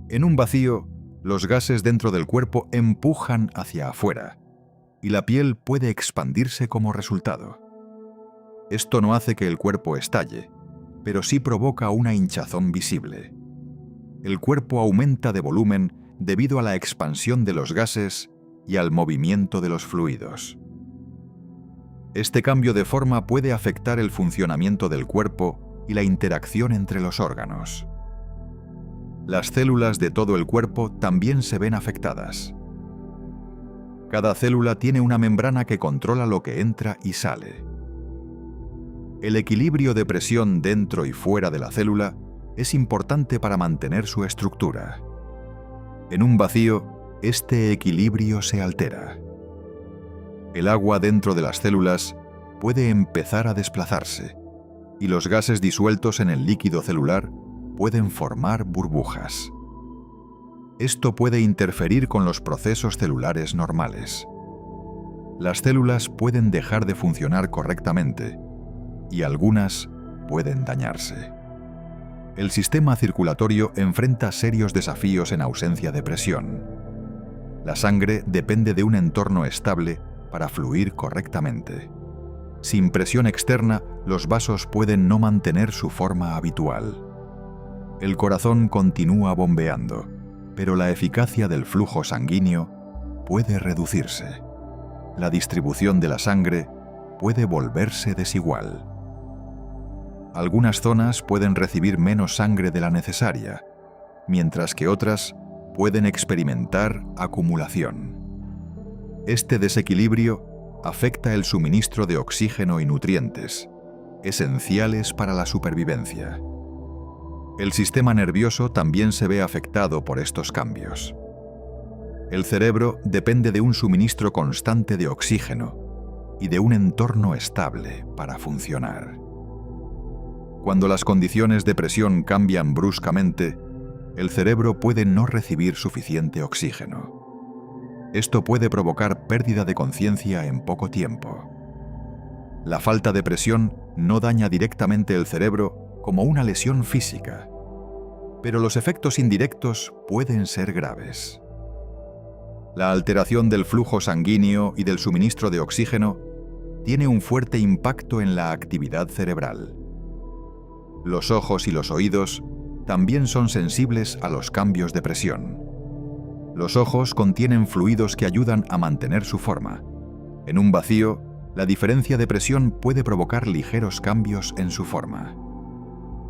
En un vacío, los gases dentro del cuerpo empujan hacia afuera, y la piel puede expandirse como resultado. Esto no hace que el cuerpo estalle, pero sí provoca una hinchazón visible. El cuerpo aumenta de volumen debido a la expansión de los gases y al movimiento de los fluidos. Este cambio de forma puede afectar el funcionamiento del cuerpo y la interacción entre los órganos. Las células de todo el cuerpo también se ven afectadas. Cada célula tiene una membrana que controla lo que entra y sale. El equilibrio de presión dentro y fuera de la célula es importante para mantener su estructura. En un vacío, este equilibrio se altera. El agua dentro de las células puede empezar a desplazarse, y los gases disueltos en el líquido celular pueden formar burbujas. Esto puede interferir con los procesos celulares normales. Las células pueden dejar de funcionar correctamente, y algunas pueden dañarse. El sistema circulatorio enfrenta serios desafíos en ausencia de presión. La sangre depende de un entorno estable para fluir correctamente. Sin presión externa, los vasos pueden no mantener su forma habitual. El corazón continúa bombeando, pero la eficacia del flujo sanguíneo puede reducirse. La distribución de la sangre puede volverse desigual. Algunas zonas pueden recibir menos sangre de la necesaria, mientras que otras pueden experimentar acumulación. Este desequilibrio afecta el suministro de oxígeno y nutrientes, esenciales para la supervivencia. El sistema nervioso también se ve afectado por estos cambios. El cerebro depende de un suministro constante de oxígeno y de un entorno estable para funcionar. Cuando las condiciones de presión cambian bruscamente, el cerebro puede no recibir suficiente oxígeno. Esto puede provocar pérdida de conciencia en poco tiempo. La falta de presión no daña directamente el cerebro como una lesión física, pero los efectos indirectos pueden ser graves. La alteración del flujo sanguíneo y del suministro de oxígeno tiene un fuerte impacto en la actividad cerebral. Los ojos y los oídos también son sensibles a los cambios de presión. Los ojos contienen fluidos que ayudan a mantener su forma. En un vacío, la diferencia de presión puede provocar ligeros cambios en su forma.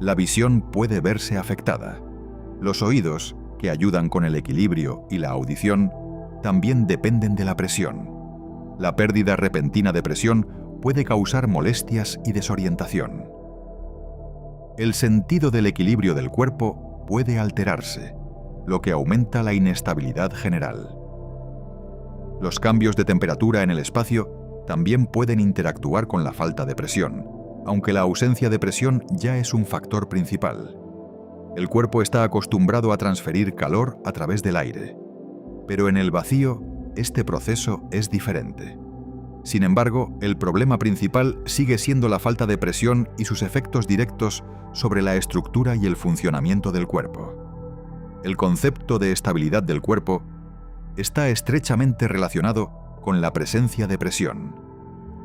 La visión puede verse afectada. Los oídos, que ayudan con el equilibrio y la audición, también dependen de la presión. La pérdida repentina de presión puede causar molestias y desorientación. El sentido del equilibrio del cuerpo puede alterarse, lo que aumenta la inestabilidad general. Los cambios de temperatura en el espacio también pueden interactuar con la falta de presión, aunque la ausencia de presión ya es un factor principal. El cuerpo está acostumbrado a transferir calor a través del aire, pero en el vacío este proceso es diferente. Sin embargo, el problema principal sigue siendo la falta de presión y sus efectos directos sobre la estructura y el funcionamiento del cuerpo. El concepto de estabilidad del cuerpo está estrechamente relacionado con la presencia de presión.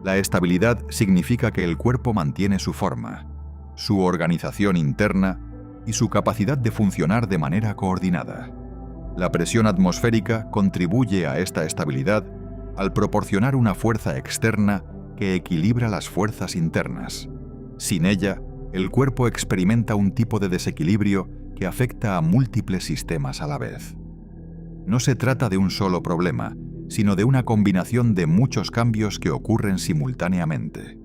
La estabilidad significa que el cuerpo mantiene su forma, su organización interna y su capacidad de funcionar de manera coordinada. La presión atmosférica contribuye a esta estabilidad al proporcionar una fuerza externa que equilibra las fuerzas internas. Sin ella, el cuerpo experimenta un tipo de desequilibrio que afecta a múltiples sistemas a la vez. No se trata de un solo problema, sino de una combinación de muchos cambios que ocurren simultáneamente.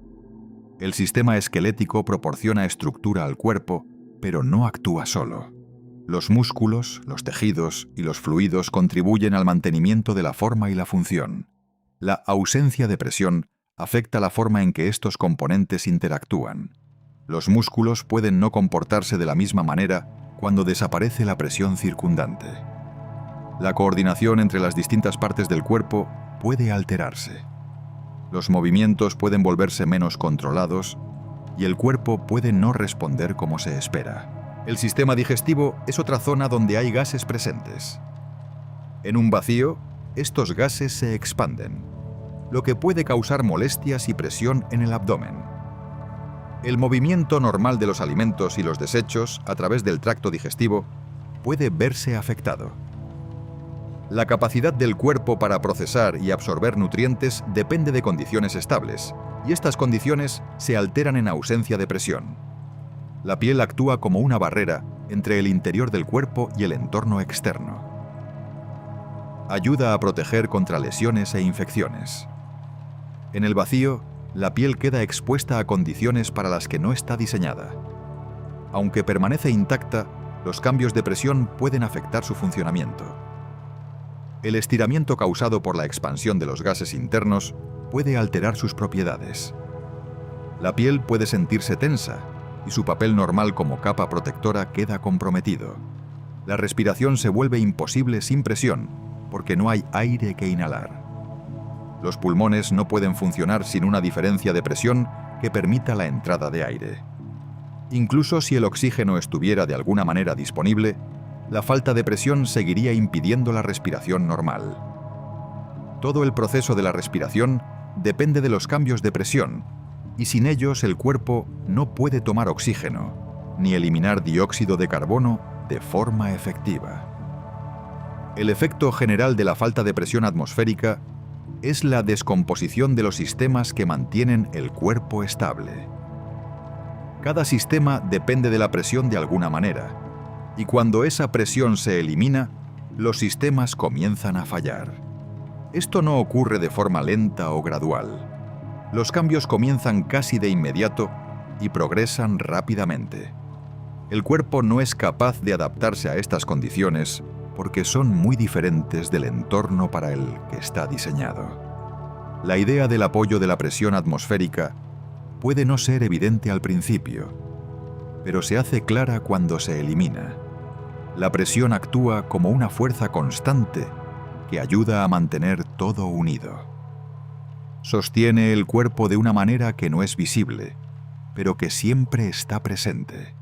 El sistema esquelético proporciona estructura al cuerpo, pero no actúa solo. Los músculos, los tejidos y los fluidos contribuyen al mantenimiento de la forma y la función. La ausencia de presión afecta la forma en que estos componentes interactúan. Los músculos pueden no comportarse de la misma manera cuando desaparece la presión circundante. La coordinación entre las distintas partes del cuerpo puede alterarse. Los movimientos pueden volverse menos controlados y el cuerpo puede no responder como se espera. El sistema digestivo es otra zona donde hay gases presentes. En un vacío, estos gases se expanden, lo que puede causar molestias y presión en el abdomen. El movimiento normal de los alimentos y los desechos a través del tracto digestivo puede verse afectado. La capacidad del cuerpo para procesar y absorber nutrientes depende de condiciones estables, y estas condiciones se alteran en ausencia de presión. La piel actúa como una barrera entre el interior del cuerpo y el entorno externo. Ayuda a proteger contra lesiones e infecciones. En el vacío, la piel queda expuesta a condiciones para las que no está diseñada. Aunque permanece intacta, los cambios de presión pueden afectar su funcionamiento. El estiramiento causado por la expansión de los gases internos puede alterar sus propiedades. La piel puede sentirse tensa y su papel normal como capa protectora queda comprometido. La respiración se vuelve imposible sin presión porque no hay aire que inhalar. Los pulmones no pueden funcionar sin una diferencia de presión que permita la entrada de aire. Incluso si el oxígeno estuviera de alguna manera disponible, la falta de presión seguiría impidiendo la respiración normal. Todo el proceso de la respiración depende de los cambios de presión, y sin ellos el cuerpo no puede tomar oxígeno, ni eliminar dióxido de carbono de forma efectiva. El efecto general de la falta de presión atmosférica es la descomposición de los sistemas que mantienen el cuerpo estable. Cada sistema depende de la presión de alguna manera, y cuando esa presión se elimina, los sistemas comienzan a fallar. Esto no ocurre de forma lenta o gradual. Los cambios comienzan casi de inmediato y progresan rápidamente. El cuerpo no es capaz de adaptarse a estas condiciones porque son muy diferentes del entorno para el que está diseñado. La idea del apoyo de la presión atmosférica puede no ser evidente al principio, pero se hace clara cuando se elimina. La presión actúa como una fuerza constante que ayuda a mantener todo unido. Sostiene el cuerpo de una manera que no es visible, pero que siempre está presente.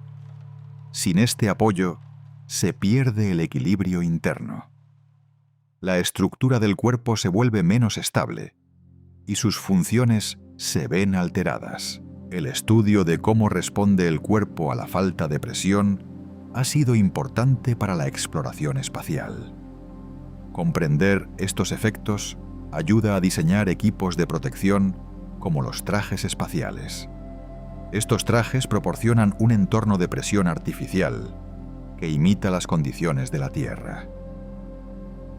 Sin este apoyo, se pierde el equilibrio interno. La estructura del cuerpo se vuelve menos estable y sus funciones se ven alteradas. El estudio de cómo responde el cuerpo a la falta de presión ha sido importante para la exploración espacial. Comprender estos efectos ayuda a diseñar equipos de protección como los trajes espaciales. Estos trajes proporcionan un entorno de presión artificial que imita las condiciones de la Tierra.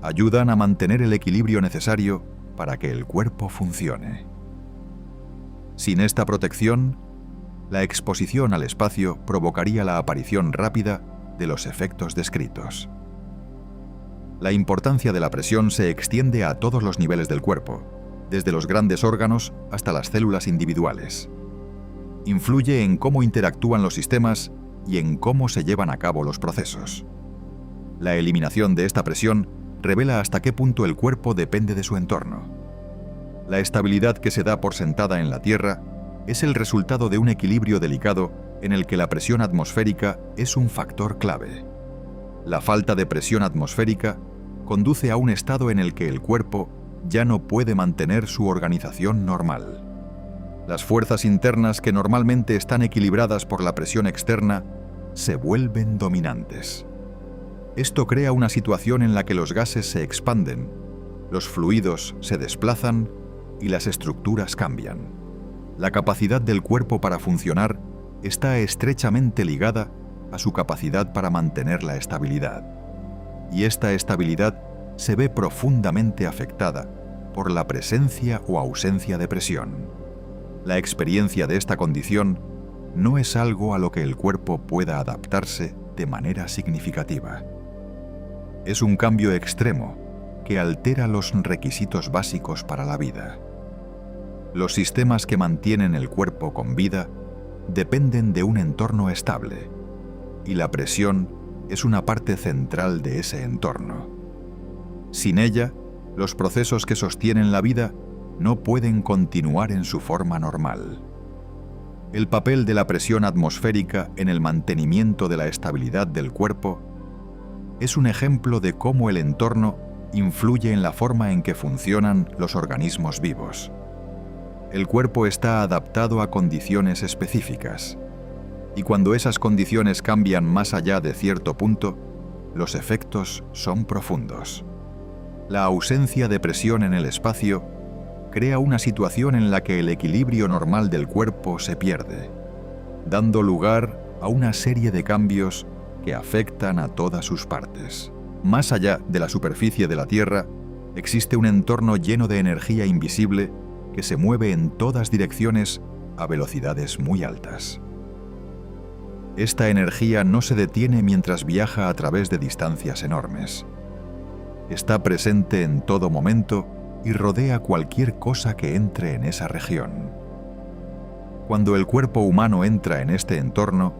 Ayudan a mantener el equilibrio necesario para que el cuerpo funcione. Sin esta protección, la exposición al espacio provocaría la aparición rápida de los efectos descritos. La importancia de la presión se extiende a todos los niveles del cuerpo, desde los grandes órganos hasta las células individuales. Influye en cómo interactúan los sistemas y en cómo se llevan a cabo los procesos. La eliminación de esta presión revela hasta qué punto el cuerpo depende de su entorno. La estabilidad que se da por sentada en la Tierra es el resultado de un equilibrio delicado en el que la presión atmosférica es un factor clave. La falta de presión atmosférica conduce a un estado en el que el cuerpo ya no puede mantener su organización normal. Las fuerzas internas que normalmente están equilibradas por la presión externa se vuelven dominantes. Esto crea una situación en la que los gases se expanden, los fluidos se desplazan y las estructuras cambian. La capacidad del cuerpo para funcionar está estrechamente ligada a su capacidad para mantener la estabilidad. Y esta estabilidad se ve profundamente afectada por la presencia o ausencia de presión. La experiencia de esta condición no es algo a lo que el cuerpo pueda adaptarse de manera significativa. Es un cambio extremo que altera los requisitos básicos para la vida. Los sistemas que mantienen el cuerpo con vida dependen de un entorno estable, y la presión es una parte central de ese entorno. Sin ella, los procesos que sostienen la vida no pueden continuar en su forma normal. El papel de la presión atmosférica en el mantenimiento de la estabilidad del cuerpo es un ejemplo de cómo el entorno influye en la forma en que funcionan los organismos vivos. El cuerpo está adaptado a condiciones específicas, y cuando esas condiciones cambian más allá de cierto punto, los efectos son profundos. La ausencia de presión en el espacio crea una situación en la que el equilibrio normal del cuerpo se pierde, dando lugar a una serie de cambios que afectan a todas sus partes. Más allá de la superficie de la Tierra, existe un entorno lleno de energía invisible que se mueve en todas direcciones a velocidades muy altas. Esta energía no se detiene mientras viaja a través de distancias enormes. Está presente en todo momento y rodea cualquier cosa que entre en esa región. Cuando el cuerpo humano entra en este entorno,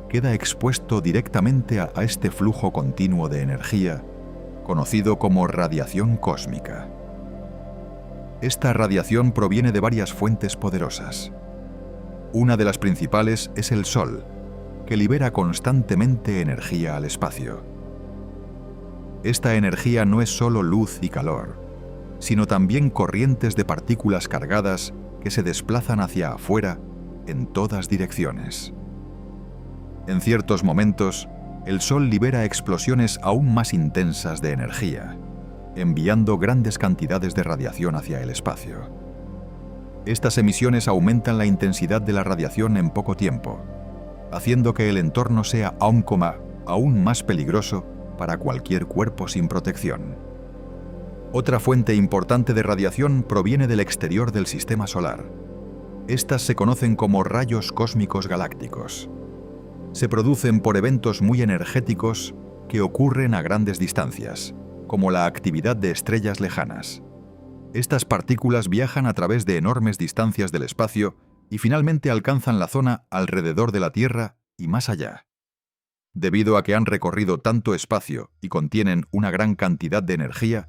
queda expuesto directamente a este flujo continuo de energía, conocido como radiación cósmica. Esta radiación proviene de varias fuentes poderosas. Una de las principales es el Sol, que libera constantemente energía al espacio. Esta energía no es solo luz y calor, sino también corrientes de partículas cargadas que se desplazan hacia afuera en todas direcciones. En ciertos momentos, el Sol libera explosiones aún más intensas de energía, enviando grandes cantidades de radiación hacia el espacio. Estas emisiones aumentan la intensidad de la radiación en poco tiempo, haciendo que el entorno sea aún más peligroso para cualquier cuerpo sin protección. Otra fuente importante de radiación proviene del exterior del sistema solar. Estas se conocen como rayos cósmicos galácticos. Se producen por eventos muy energéticos que ocurren a grandes distancias, como la actividad de estrellas lejanas. Estas partículas viajan a través de enormes distancias del espacio y finalmente alcanzan la zona alrededor de la Tierra y más allá. Debido a que han recorrido tanto espacio y contienen una gran cantidad de energía,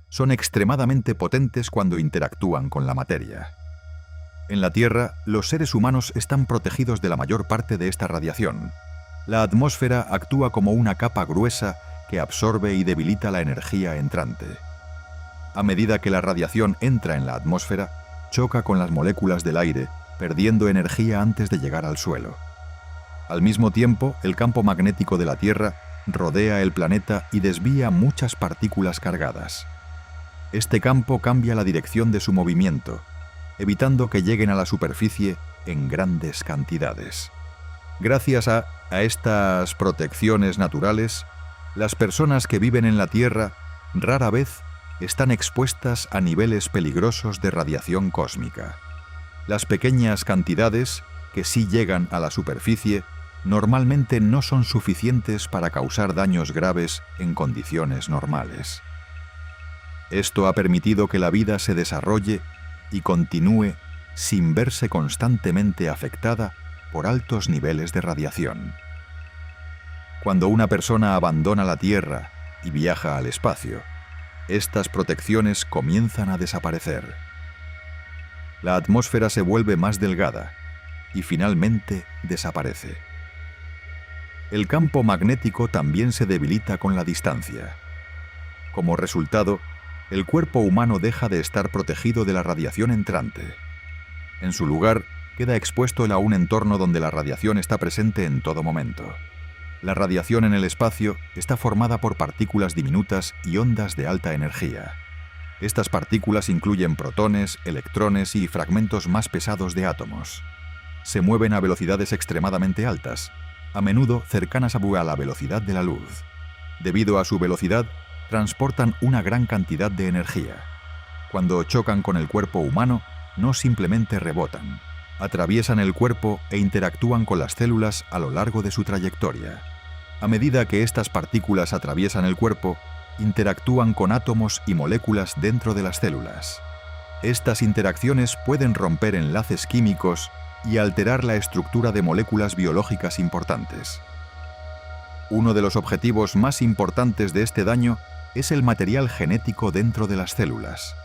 son extremadamente potentes cuando interactúan con la materia. En la Tierra, los seres humanos están protegidos de la mayor parte de esta radiación. La atmósfera actúa como una capa gruesa que absorbe y debilita la energía entrante. A medida que la radiación entra en la atmósfera, choca con las moléculas del aire, perdiendo energía antes de llegar al suelo. Al mismo tiempo, el campo magnético de la Tierra rodea el planeta y desvía muchas partículas cargadas. Este campo cambia la dirección de su movimiento, evitando que lleguen a la superficie en grandes cantidades. Gracias a estas protecciones naturales, las personas que viven en la Tierra rara vez están expuestas a niveles peligrosos de radiación cósmica. Las pequeñas cantidades que sí llegan a la superficie normalmente no son suficientes para causar daños graves en condiciones normales. Esto ha permitido que la vida se desarrolle y continúe sin verse constantemente afectada por altos niveles de radiación. Cuando una persona abandona la Tierra y viaja al espacio, estas protecciones comienzan a desaparecer. La atmósfera se vuelve más delgada y finalmente desaparece. El campo magnético también se debilita con la distancia. Como resultado, el cuerpo humano deja de estar protegido de la radiación entrante. En su lugar, queda expuesto a un entorno donde la radiación está presente en todo momento. La radiación en el espacio está formada por partículas diminutas y ondas de alta energía. Estas partículas incluyen protones, electrones y fragmentos más pesados de átomos. Se mueven a velocidades extremadamente altas, a menudo cercanas a la velocidad de la luz. Debido a su velocidad, transportan una gran cantidad de energía. Cuando chocan con el cuerpo humano, no simplemente rebotan, atraviesan el cuerpo e interactúan con las células a lo largo de su trayectoria. A medida que estas partículas atraviesan el cuerpo, interactúan con átomos y moléculas dentro de las células. Estas interacciones pueden romper enlaces químicos y alterar la estructura de moléculas biológicas importantes. Uno de los objetivos más importantes de este daño es el material genético dentro de las células.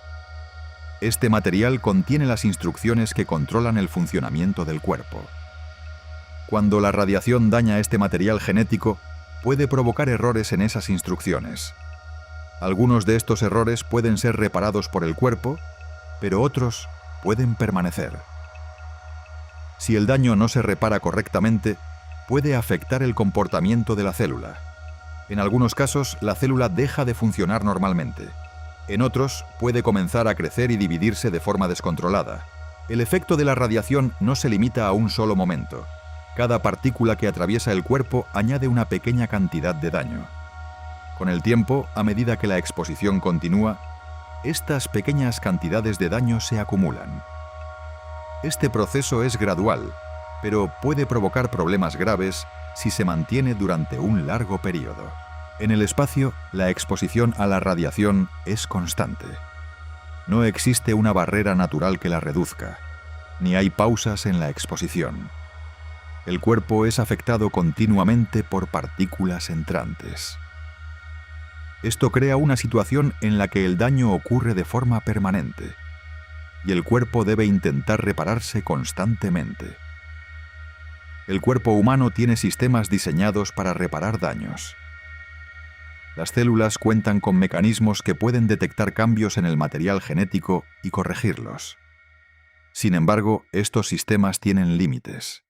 Este material contiene las instrucciones que controlan el funcionamiento del cuerpo. Cuando la radiación daña este material genético, puede provocar errores en esas instrucciones. Algunos de estos errores pueden ser reparados por el cuerpo, pero otros pueden permanecer. Si el daño no se repara correctamente, puede afectar el comportamiento de la célula. En algunos casos, la célula deja de funcionar normalmente. En otros, puede comenzar a crecer y dividirse de forma descontrolada. El efecto de la radiación no se limita a un solo momento. Cada partícula que atraviesa el cuerpo añade una pequeña cantidad de daño. Con el tiempo, a medida que la exposición continúa, estas pequeñas cantidades de daño se acumulan. Este proceso es gradual, pero puede provocar problemas graves si se mantiene durante un largo periodo. En el espacio, la exposición a la radiación es constante. No existe una barrera natural que la reduzca, ni hay pausas en la exposición. El cuerpo es afectado continuamente por partículas entrantes. Esto crea una situación en la que el daño ocurre de forma permanente, y el cuerpo debe intentar repararse constantemente. El cuerpo humano tiene sistemas diseñados para reparar daños. Las células cuentan con mecanismos que pueden detectar cambios en el material genético y corregirlos. Sin embargo, estos sistemas tienen límites.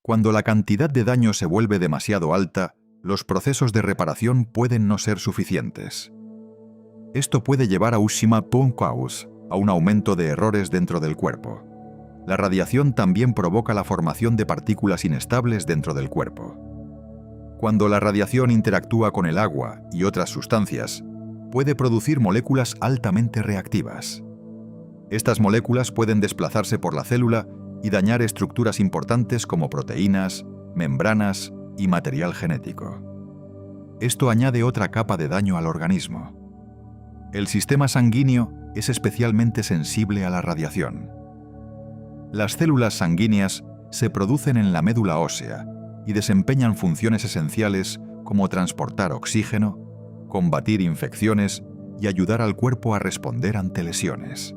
Cuando la cantidad de daño se vuelve demasiado alta, los procesos de reparación pueden no ser suficientes. Esto puede llevar a un aumento de errores dentro del cuerpo. La radiación también provoca la formación de partículas inestables dentro del cuerpo. Cuando la radiación interactúa con el agua y otras sustancias, puede producir moléculas altamente reactivas. Estas moléculas pueden desplazarse por la célula y dañar estructuras importantes como proteínas, membranas y material genético. Esto añade otra capa de daño al organismo. El sistema sanguíneo es especialmente sensible a la radiación. Las células sanguíneas se producen en la médula ósea y desempeñan funciones esenciales como transportar oxígeno, combatir infecciones y ayudar al cuerpo a responder ante lesiones.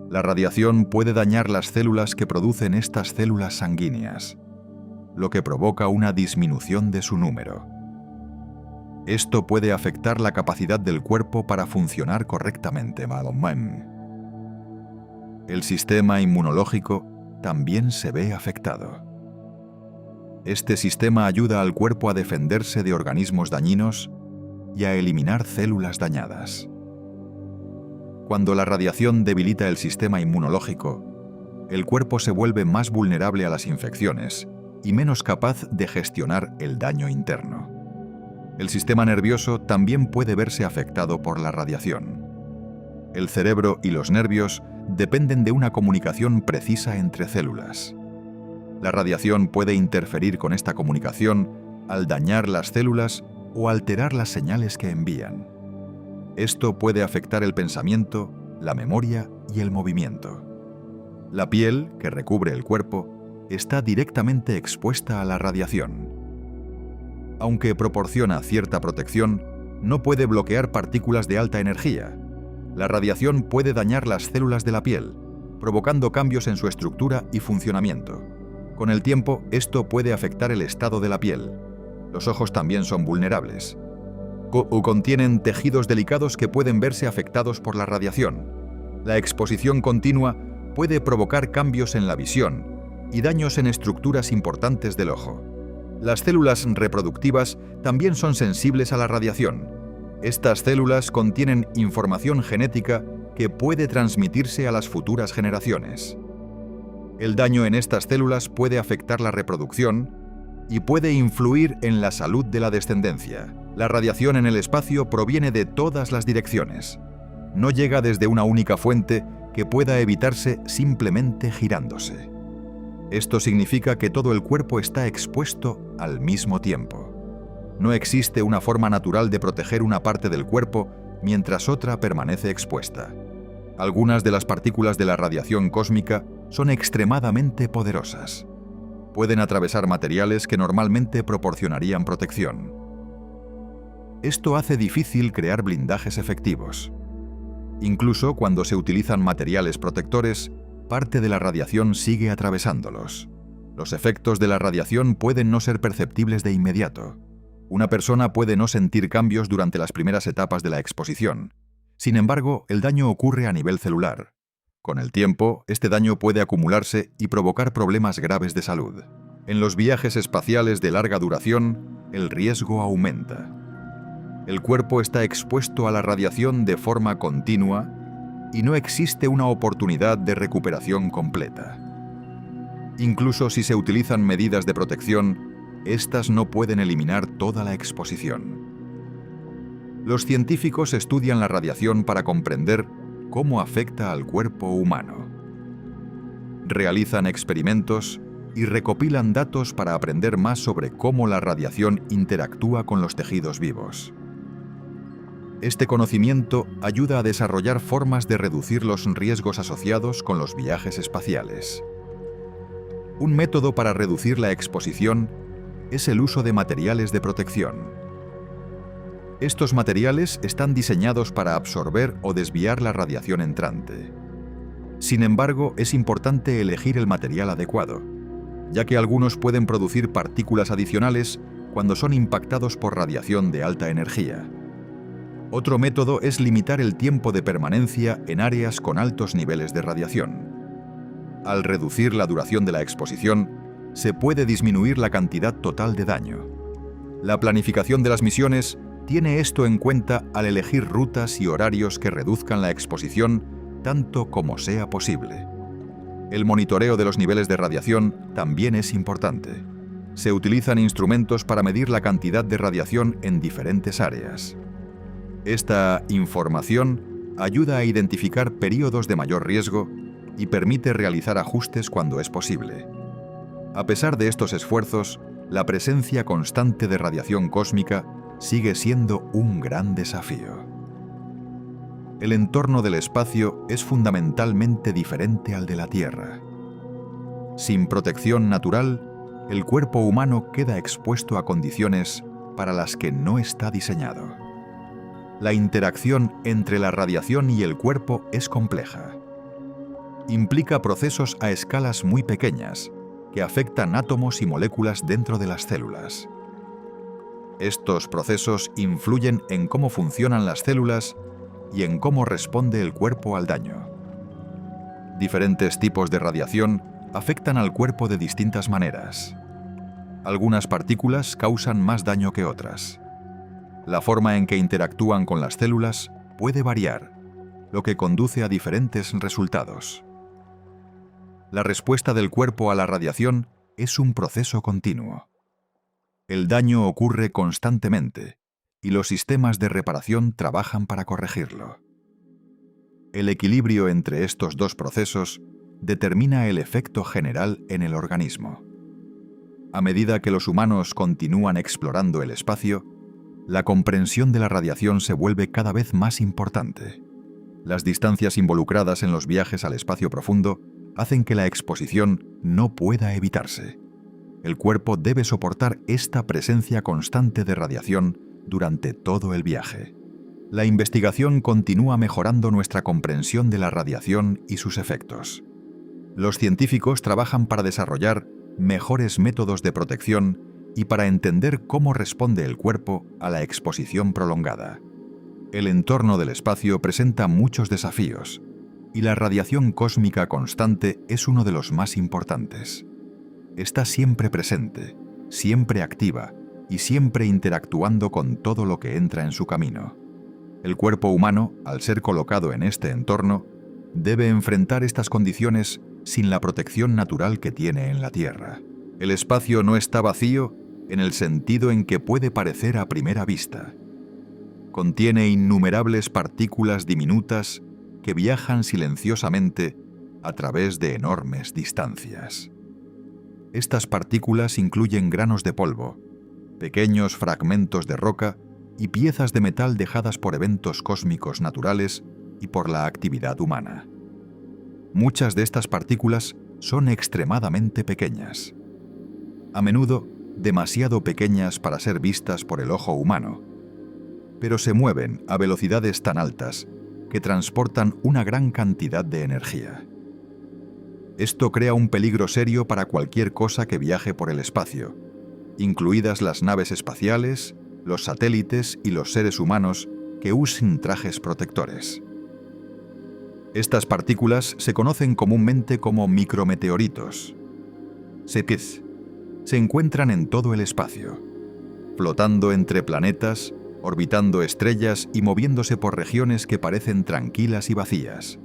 La radiación puede dañar las células que producen estas células sanguíneas, lo que provoca una disminución de su número. Esto puede afectar la capacidad del cuerpo para funcionar correctamente. El sistema inmunológico también se ve afectado. Este sistema ayuda al cuerpo a defenderse de organismos dañinos y a eliminar células dañadas. Cuando la radiación debilita el sistema inmunológico, el cuerpo se vuelve más vulnerable a las infecciones y menos capaz de gestionar el daño interno. El sistema nervioso también puede verse afectado por la radiación. El cerebro y los nervios dependen de una comunicación precisa entre células. La radiación puede interferir con esta comunicación al dañar las células o alterar las señales que envían. Esto puede afectar el pensamiento, la memoria y el movimiento. La piel, que recubre el cuerpo, está directamente expuesta a la radiación. Aunque proporciona cierta protección, no puede bloquear partículas de alta energía. La radiación puede dañar las células de la piel, provocando cambios en su estructura y funcionamiento. Con el tiempo, esto puede afectar el estado de la piel. Los ojos también son vulnerables. Contienen tejidos delicados que pueden verse afectados por la radiación. La exposición continua puede provocar cambios en la visión y daños en estructuras importantes del ojo. Las células reproductivas también son sensibles a la radiación. Estas células contienen información genética que puede transmitirse a las futuras generaciones. El daño en estas células puede afectar la reproducción, y puede influir en la salud de la descendencia. La radiación en el espacio proviene de todas las direcciones. No llega desde una única fuente que pueda evitarse simplemente girándose. Esto significa que todo el cuerpo está expuesto al mismo tiempo. No existe una forma natural de proteger una parte del cuerpo mientras otra permanece expuesta. Algunas de las partículas de la radiación cósmica son extremadamente poderosas. Pueden atravesar materiales que normalmente proporcionarían protección. Esto hace difícil crear blindajes efectivos. Incluso cuando se utilizan materiales protectores, parte de la radiación sigue atravesándolos. Los efectos de la radiación pueden no ser perceptibles de inmediato. Una persona puede no sentir cambios durante las primeras etapas de la exposición. Sin embargo, el daño ocurre a nivel celular. Con el tiempo, este daño puede acumularse y provocar problemas graves de salud. En los viajes espaciales de larga duración, el riesgo aumenta. El cuerpo está expuesto a la radiación de forma continua y no existe una oportunidad de recuperación completa. Incluso si se utilizan medidas de protección, estas no pueden eliminar toda la exposición. Los científicos estudian la radiación para comprender cómo afecta al cuerpo humano. Realizan experimentos y recopilan datos para aprender más sobre cómo la radiación interactúa con los tejidos vivos. Este conocimiento ayuda a desarrollar formas de reducir los riesgos asociados con los viajes espaciales. Un método para reducir la exposición es el uso de materiales de protección. Estos materiales están diseñados para absorber o desviar la radiación entrante. Sin embargo, es importante elegir el material adecuado, ya que algunos pueden producir partículas adicionales cuando son impactados por radiación de alta energía. Otro método es limitar el tiempo de permanencia en áreas con altos niveles de radiación. Al reducir la duración de la exposición, se puede disminuir la cantidad total de daño. La planificación de las misiones tiene esto en cuenta al elegir rutas y horarios que reduzcan la exposición tanto como sea posible. El monitoreo de los niveles de radiación también es importante. Se utilizan instrumentos para medir la cantidad de radiación en diferentes áreas. Esta información ayuda a identificar periodos de mayor riesgo y permite realizar ajustes cuando es posible. A pesar de estos esfuerzos, la presencia constante de radiación cósmica sigue siendo un gran desafío. El entorno del espacio es fundamentalmente diferente al de la Tierra. Sin protección natural, el cuerpo humano queda expuesto a condiciones para las que no está diseñado. La interacción entre la radiación y el cuerpo es compleja. Implica procesos a escalas muy pequeñas que afectan átomos y moléculas dentro de las células. Estos procesos influyen en cómo funcionan las células y en cómo responde el cuerpo al daño. Diferentes tipos de radiación afectan al cuerpo de distintas maneras. Algunas partículas causan más daño que otras. La forma en que interactúan con las células puede variar, lo que conduce a diferentes resultados. La respuesta del cuerpo a la radiación es un proceso continuo. El daño ocurre constantemente y los sistemas de reparación trabajan para corregirlo. El equilibrio entre estos dos procesos determina el efecto general en el organismo. A medida que los humanos continúan explorando el espacio, la comprensión de la radiación se vuelve cada vez más importante. Las distancias involucradas en los viajes al espacio profundo hacen que la exposición no pueda evitarse. El cuerpo debe soportar esta presencia constante de radiación durante todo el viaje. La investigación continúa mejorando nuestra comprensión de la radiación y sus efectos. Los científicos trabajan para desarrollar mejores métodos de protección y para entender cómo responde el cuerpo a la exposición prolongada. El entorno del espacio presenta muchos desafíos, y la radiación cósmica constante es uno de los más importantes. Está siempre presente, siempre activa y siempre interactuando con todo lo que entra en su camino. El cuerpo humano, al ser colocado en este entorno, debe enfrentar estas condiciones sin la protección natural que tiene en la Tierra. El espacio no está vacío en el sentido en que puede parecer a primera vista. Contiene innumerables partículas diminutas que viajan silenciosamente a través de enormes distancias. Estas partículas incluyen granos de polvo, pequeños fragmentos de roca y piezas de metal dejadas por eventos cósmicos naturales y por la actividad humana. Muchas de estas partículas son extremadamente pequeñas, a menudo demasiado pequeñas para ser vistas por el ojo humano, pero se mueven a velocidades tan altas que transportan una gran cantidad de energía. Esto crea un peligro serio para cualquier cosa que viaje por el espacio, incluidas las naves espaciales, los satélites y los seres humanos que usen trajes protectores. Estas partículas se conocen comúnmente como micrometeoritos. Se encuentran en todo el espacio, flotando entre planetas, orbitando estrellas y moviéndose por regiones que parecen tranquilas y vacías.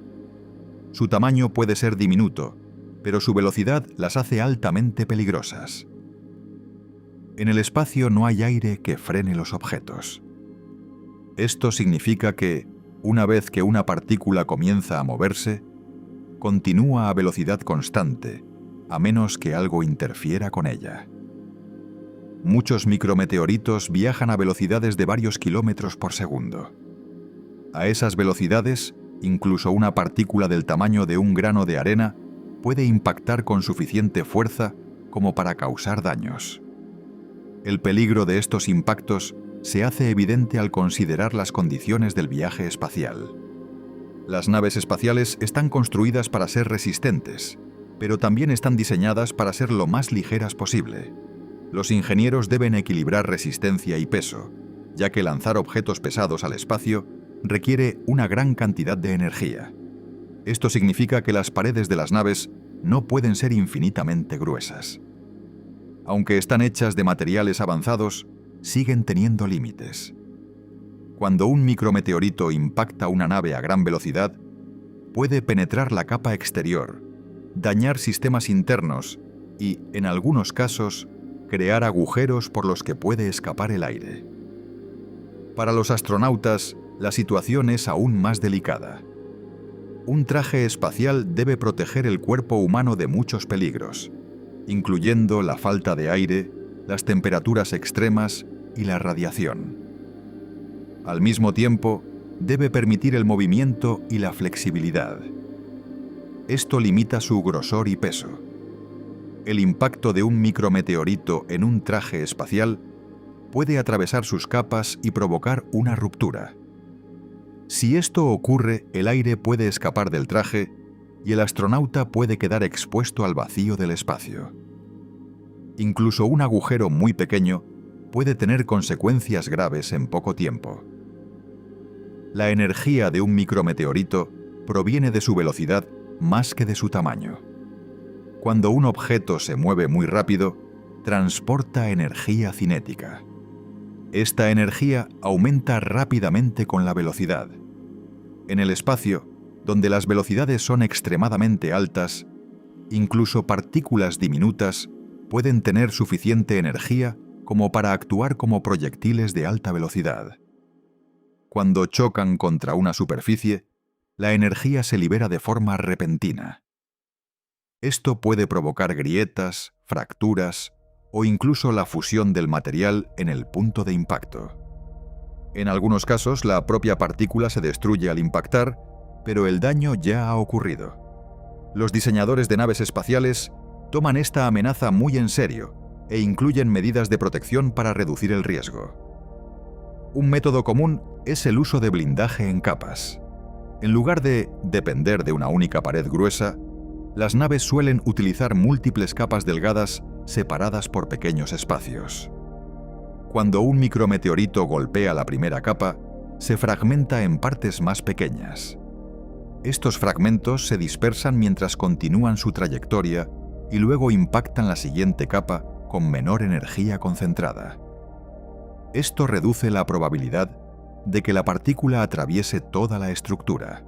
Su tamaño puede ser diminuto, pero su velocidad las hace altamente peligrosas. En el espacio no hay aire que frene los objetos. Esto significa que, una vez que una partícula comienza a moverse, continúa a velocidad constante, a menos que algo interfiera con ella. Muchos micrometeoritos viajan a velocidades de varios kilómetros por segundo. A esas velocidades, incluso una partícula del tamaño de un grano de arena puede impactar con suficiente fuerza como para causar daños. El peligro de estos impactos se hace evidente al considerar las condiciones del viaje espacial. Las naves espaciales están construidas para ser resistentes, pero también están diseñadas para ser lo más ligeras posible. Los ingenieros deben equilibrar resistencia y peso, ya que lanzar objetos pesados al espacio requiere una gran cantidad de energía. Esto significa que las paredes de las naves no pueden ser infinitamente gruesas. Aunque están hechas de materiales avanzados, siguen teniendo límites. Cuando un micrometeorito impacta una nave a gran velocidad, puede penetrar la capa exterior, dañar sistemas internos y, en algunos casos, crear agujeros por los que puede escapar el aire. Para los astronautas, la situación es aún más delicada. Un traje espacial debe proteger el cuerpo humano de muchos peligros, incluyendo la falta de aire, las temperaturas extremas y la radiación. Al mismo tiempo, debe permitir el movimiento y la flexibilidad. Esto limita su grosor y peso. El impacto de un micrometeorito en un traje espacial puede atravesar sus capas y provocar una ruptura. Si esto ocurre, el aire puede escapar del traje y el astronauta puede quedar expuesto al vacío del espacio. Incluso un agujero muy pequeño puede tener consecuencias graves en poco tiempo. La energía de un micrometeorito proviene de su velocidad más que de su tamaño. Cuando un objeto se mueve muy rápido, transporta energía cinética. Esta energía aumenta rápidamente con la velocidad. En el espacio, donde las velocidades son extremadamente altas, incluso partículas diminutas pueden tener suficiente energía como para actuar como proyectiles de alta velocidad. Cuando chocan contra una superficie, la energía se libera de forma repentina. Esto puede provocar grietas, fracturas o incluso la fusión del material en el punto de impacto. En algunos casos, la propia partícula se destruye al impactar, pero el daño ya ha ocurrido. Los diseñadores de naves espaciales toman esta amenaza muy en serio e incluyen medidas de protección para reducir el riesgo. Un método común es el uso de blindaje en capas. En lugar de depender de una única pared gruesa, las naves suelen utilizar múltiples capas delgadas separadas por pequeños espacios. Cuando un micrometeorito golpea la primera capa, se fragmenta en partes más pequeñas. Estos fragmentos se dispersan mientras continúan su trayectoria y luego impactan la siguiente capa con menor energía concentrada. Esto reduce la probabilidad de que la partícula atraviese toda la estructura.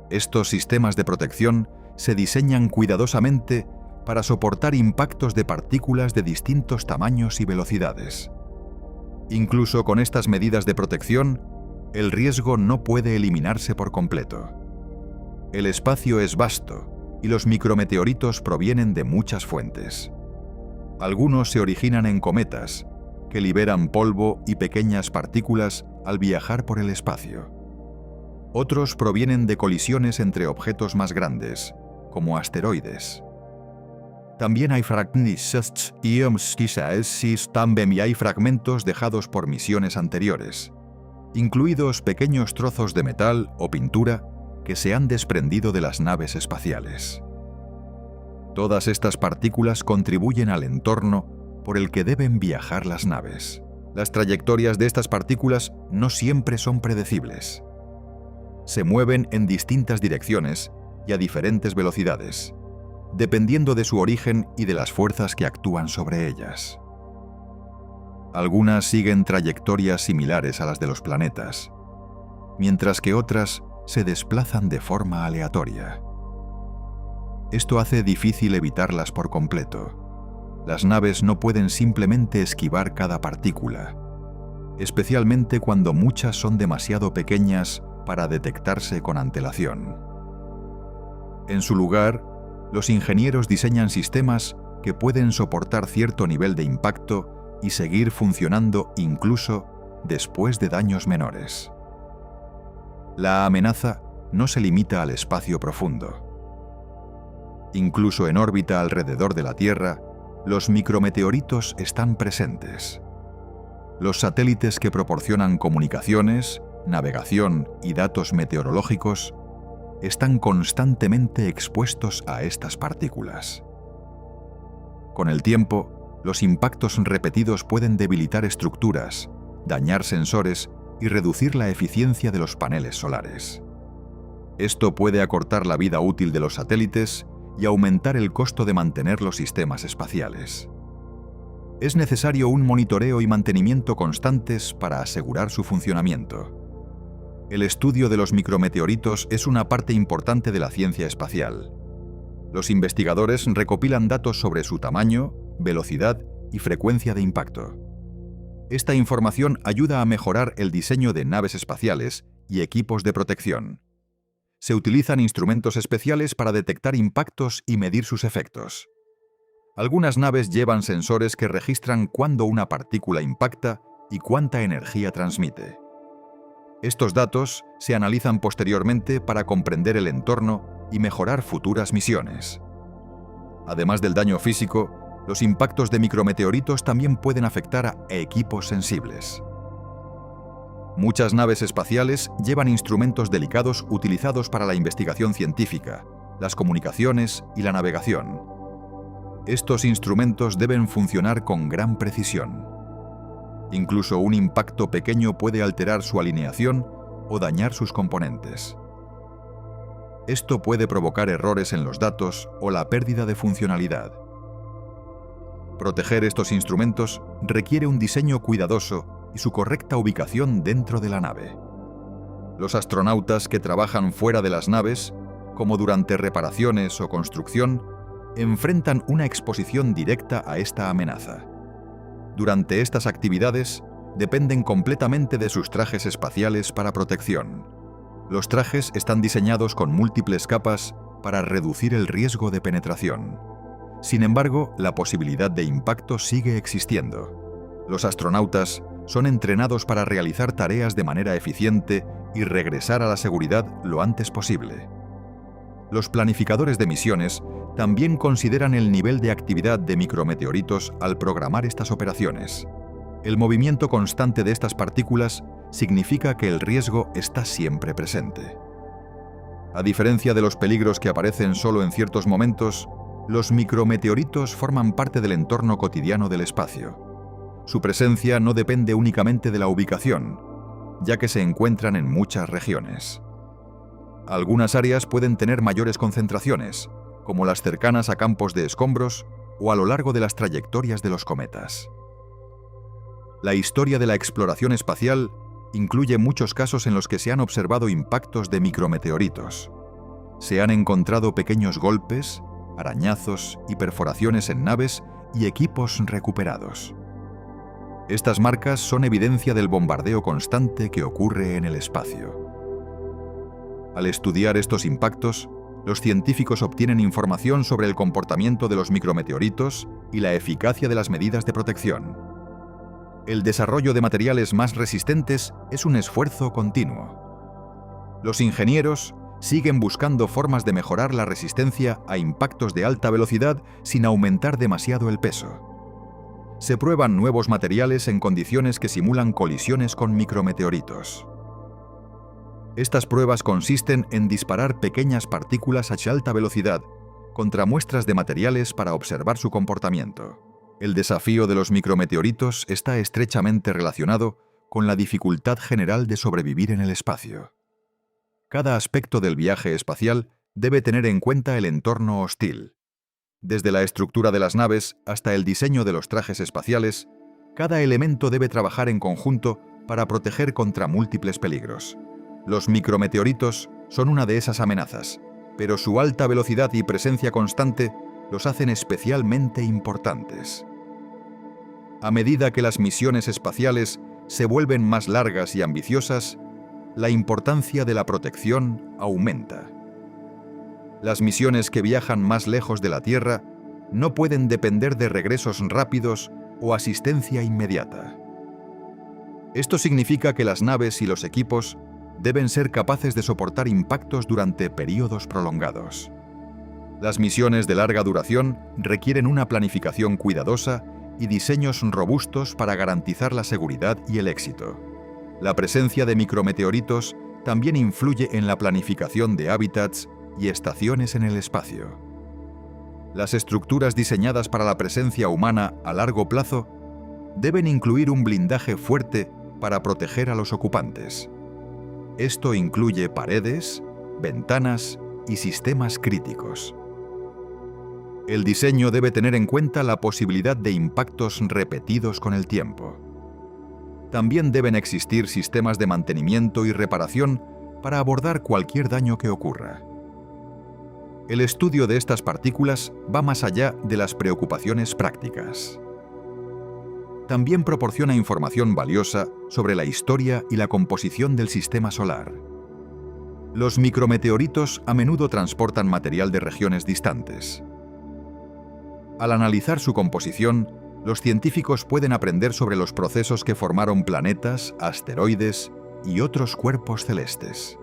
Estos sistemas de protección se diseñan cuidadosamente para soportar impactos de partículas de distintos tamaños y velocidades. Incluso con estas medidas de protección, el riesgo no puede eliminarse por completo. El espacio es vasto y los micrometeoritos provienen de muchas fuentes. Algunos se originan en cometas, que liberan polvo y pequeñas partículas al viajar por el espacio. Otros provienen de colisiones entre objetos más grandes, como asteroides. También hay fragmentos dejados por misiones anteriores, incluidos pequeños trozos de metal o pintura que se han desprendido de las naves espaciales. Todas estas partículas contribuyen al entorno por el que deben viajar las naves. Las trayectorias de estas partículas no siempre son predecibles. Se mueven en distintas direcciones y a diferentes velocidades, dependiendo de su origen y de las fuerzas que actúan sobre ellas. Algunas siguen trayectorias similares a las de los planetas, mientras que otras se desplazan de forma aleatoria. Esto hace difícil evitarlas por completo. Las naves no pueden simplemente esquivar cada partícula, especialmente cuando muchas son demasiado pequeñas para detectarse con antelación. En su lugar, los ingenieros diseñan sistemas que pueden soportar cierto nivel de impacto y seguir funcionando incluso después de daños menores. La amenaza no se limita al espacio profundo. Incluso en órbita alrededor de la Tierra, los micrometeoritos están presentes. Los satélites que proporcionan comunicaciones, navegación y datos meteorológicos están constantemente expuestos a estas partículas. Con el tiempo, los impactos repetidos pueden debilitar estructuras, dañar sensores y reducir la eficiencia de los paneles solares. Esto puede acortar la vida útil de los satélites y aumentar el costo de mantener los sistemas espaciales. Es necesario un monitoreo y mantenimiento constantes para asegurar su funcionamiento. El estudio de los micrometeoritos es una parte importante de la ciencia espacial. Los investigadores recopilan datos sobre su tamaño, velocidad y frecuencia de impacto. Esta información ayuda a mejorar el diseño de naves espaciales y equipos de protección. Se utilizan instrumentos especiales para detectar impactos y medir sus efectos. Algunas naves llevan sensores que registran cuándo una partícula impacta y cuánta energía transmite. Estos datos se analizan posteriormente para comprender el entorno y mejorar futuras misiones. Además del daño físico, los impactos de micrometeoritos también pueden afectar a equipos sensibles. Muchas naves espaciales llevan instrumentos delicados utilizados para la investigación científica, las comunicaciones y la navegación. Estos instrumentos deben funcionar con gran precisión. Incluso un impacto pequeño puede alterar su alineación o dañar sus componentes. Esto puede provocar errores en los datos o la pérdida de funcionalidad. Proteger estos instrumentos requiere un diseño cuidadoso y su correcta ubicación dentro de la nave. Los astronautas que trabajan fuera de las naves, como durante reparaciones o construcción, enfrentan una exposición directa a esta amenaza. Durante estas actividades, dependen completamente de sus trajes espaciales para protección. Los trajes están diseñados con múltiples capas para reducir el riesgo de penetración. Sin embargo, la posibilidad de impacto sigue existiendo. Los astronautas son entrenados para realizar tareas de manera eficiente y regresar a la seguridad lo antes posible. Los planificadores de misiones también consideran el nivel de actividad de micrometeoritos al programar estas operaciones. El movimiento constante de estas partículas significa que el riesgo está siempre presente. A diferencia de los peligros que aparecen solo en ciertos momentos, los micrometeoritos forman parte del entorno cotidiano del espacio. Su presencia no depende únicamente de la ubicación, ya que se encuentran en muchas regiones. Algunas áreas pueden tener mayores concentraciones, como las cercanas a campos de escombros o a lo largo de las trayectorias de los cometas. La historia de la exploración espacial incluye muchos casos en los que se han observado impactos de micrometeoritos. Se han encontrado pequeños golpes, arañazos y perforaciones en naves y equipos recuperados. Estas marcas son evidencia del bombardeo constante que ocurre en el espacio. Al estudiar estos impactos, los científicos obtienen información sobre el comportamiento de los micrometeoritos y la eficacia de las medidas de protección. El desarrollo de materiales más resistentes es un esfuerzo continuo. Los ingenieros siguen buscando formas de mejorar la resistencia a impactos de alta velocidad sin aumentar demasiado el peso. Se prueban nuevos materiales en condiciones que simulan colisiones con micrometeoritos. Estas pruebas consisten en disparar pequeñas partículas a alta velocidad contra muestras de materiales para observar su comportamiento. El desafío de los micrometeoritos está estrechamente relacionado con la dificultad general de sobrevivir en el espacio. Cada aspecto del viaje espacial debe tener en cuenta el entorno hostil. Desde la estructura de las naves hasta el diseño de los trajes espaciales, cada elemento debe trabajar en conjunto para proteger contra múltiples peligros. Los micrometeoritos son una de esas amenazas, pero su alta velocidad y presencia constante los hacen especialmente importantes. A medida que las misiones espaciales se vuelven más largas y ambiciosas, la importancia de la protección aumenta. Las misiones que viajan más lejos de la Tierra no pueden depender de regresos rápidos o asistencia inmediata. Esto significa que las naves y los equipos deben ser capaces de soportar impactos durante períodos prolongados. Las misiones de larga duración requieren una planificación cuidadosa y diseños robustos para garantizar la seguridad y el éxito. La presencia de micrometeoritos también influye en la planificación de hábitats y estaciones en el espacio. Las estructuras diseñadas para la presencia humana a largo plazo deben incluir un blindaje fuerte para proteger a los ocupantes. Esto incluye paredes, ventanas y sistemas críticos. El diseño debe tener en cuenta la posibilidad de impactos repetidos con el tiempo. También deben existir sistemas de mantenimiento y reparación para abordar cualquier daño que ocurra. El estudio de estas partículas va más allá de las preocupaciones prácticas. También proporciona información valiosa sobre la historia y la composición del sistema solar. Los micrometeoritos a menudo transportan material de regiones distantes. Al analizar su composición, los científicos pueden aprender sobre los procesos que formaron planetas, asteroides y otros cuerpos celestes.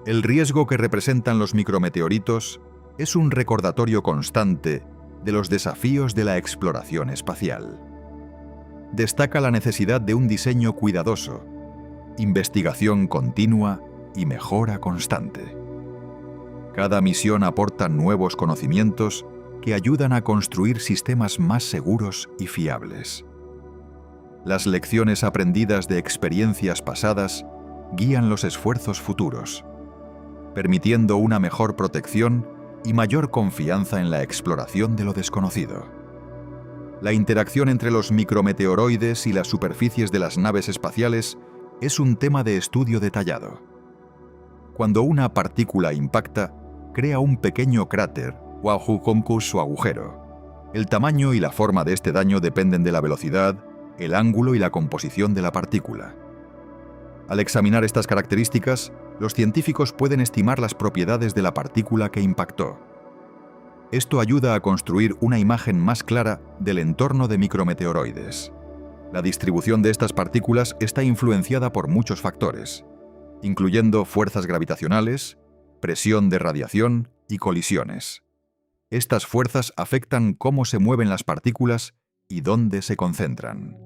El riesgo que representan los micrometeoritos es un recordatorio constante de los desafíos de la exploración espacial. Destaca la necesidad de un diseño cuidadoso, investigación continua y mejora constante. Cada misión aporta nuevos conocimientos que ayudan a construir sistemas más seguros y fiables. Las lecciones aprendidas de experiencias pasadas guían los esfuerzos futuros, permitiendo una mejor protección y mayor confianza en la exploración de lo desconocido. La interacción entre los micrometeoroides y las superficies de las naves espaciales es un tema de estudio detallado. Cuando una partícula impacta, crea un pequeño cráter o agujero. El tamaño y la forma de este daño dependen de la velocidad, el ángulo y la composición de la partícula. Al examinar estas características, los científicos pueden estimar las propiedades de la partícula que impactó. Esto ayuda a construir una imagen más clara del entorno de micrometeoroides. La distribución de estas partículas está influenciada por muchos factores, incluyendo fuerzas gravitacionales, presión de radiación y colisiones. Estas fuerzas afectan cómo se mueven las partículas y dónde se concentran.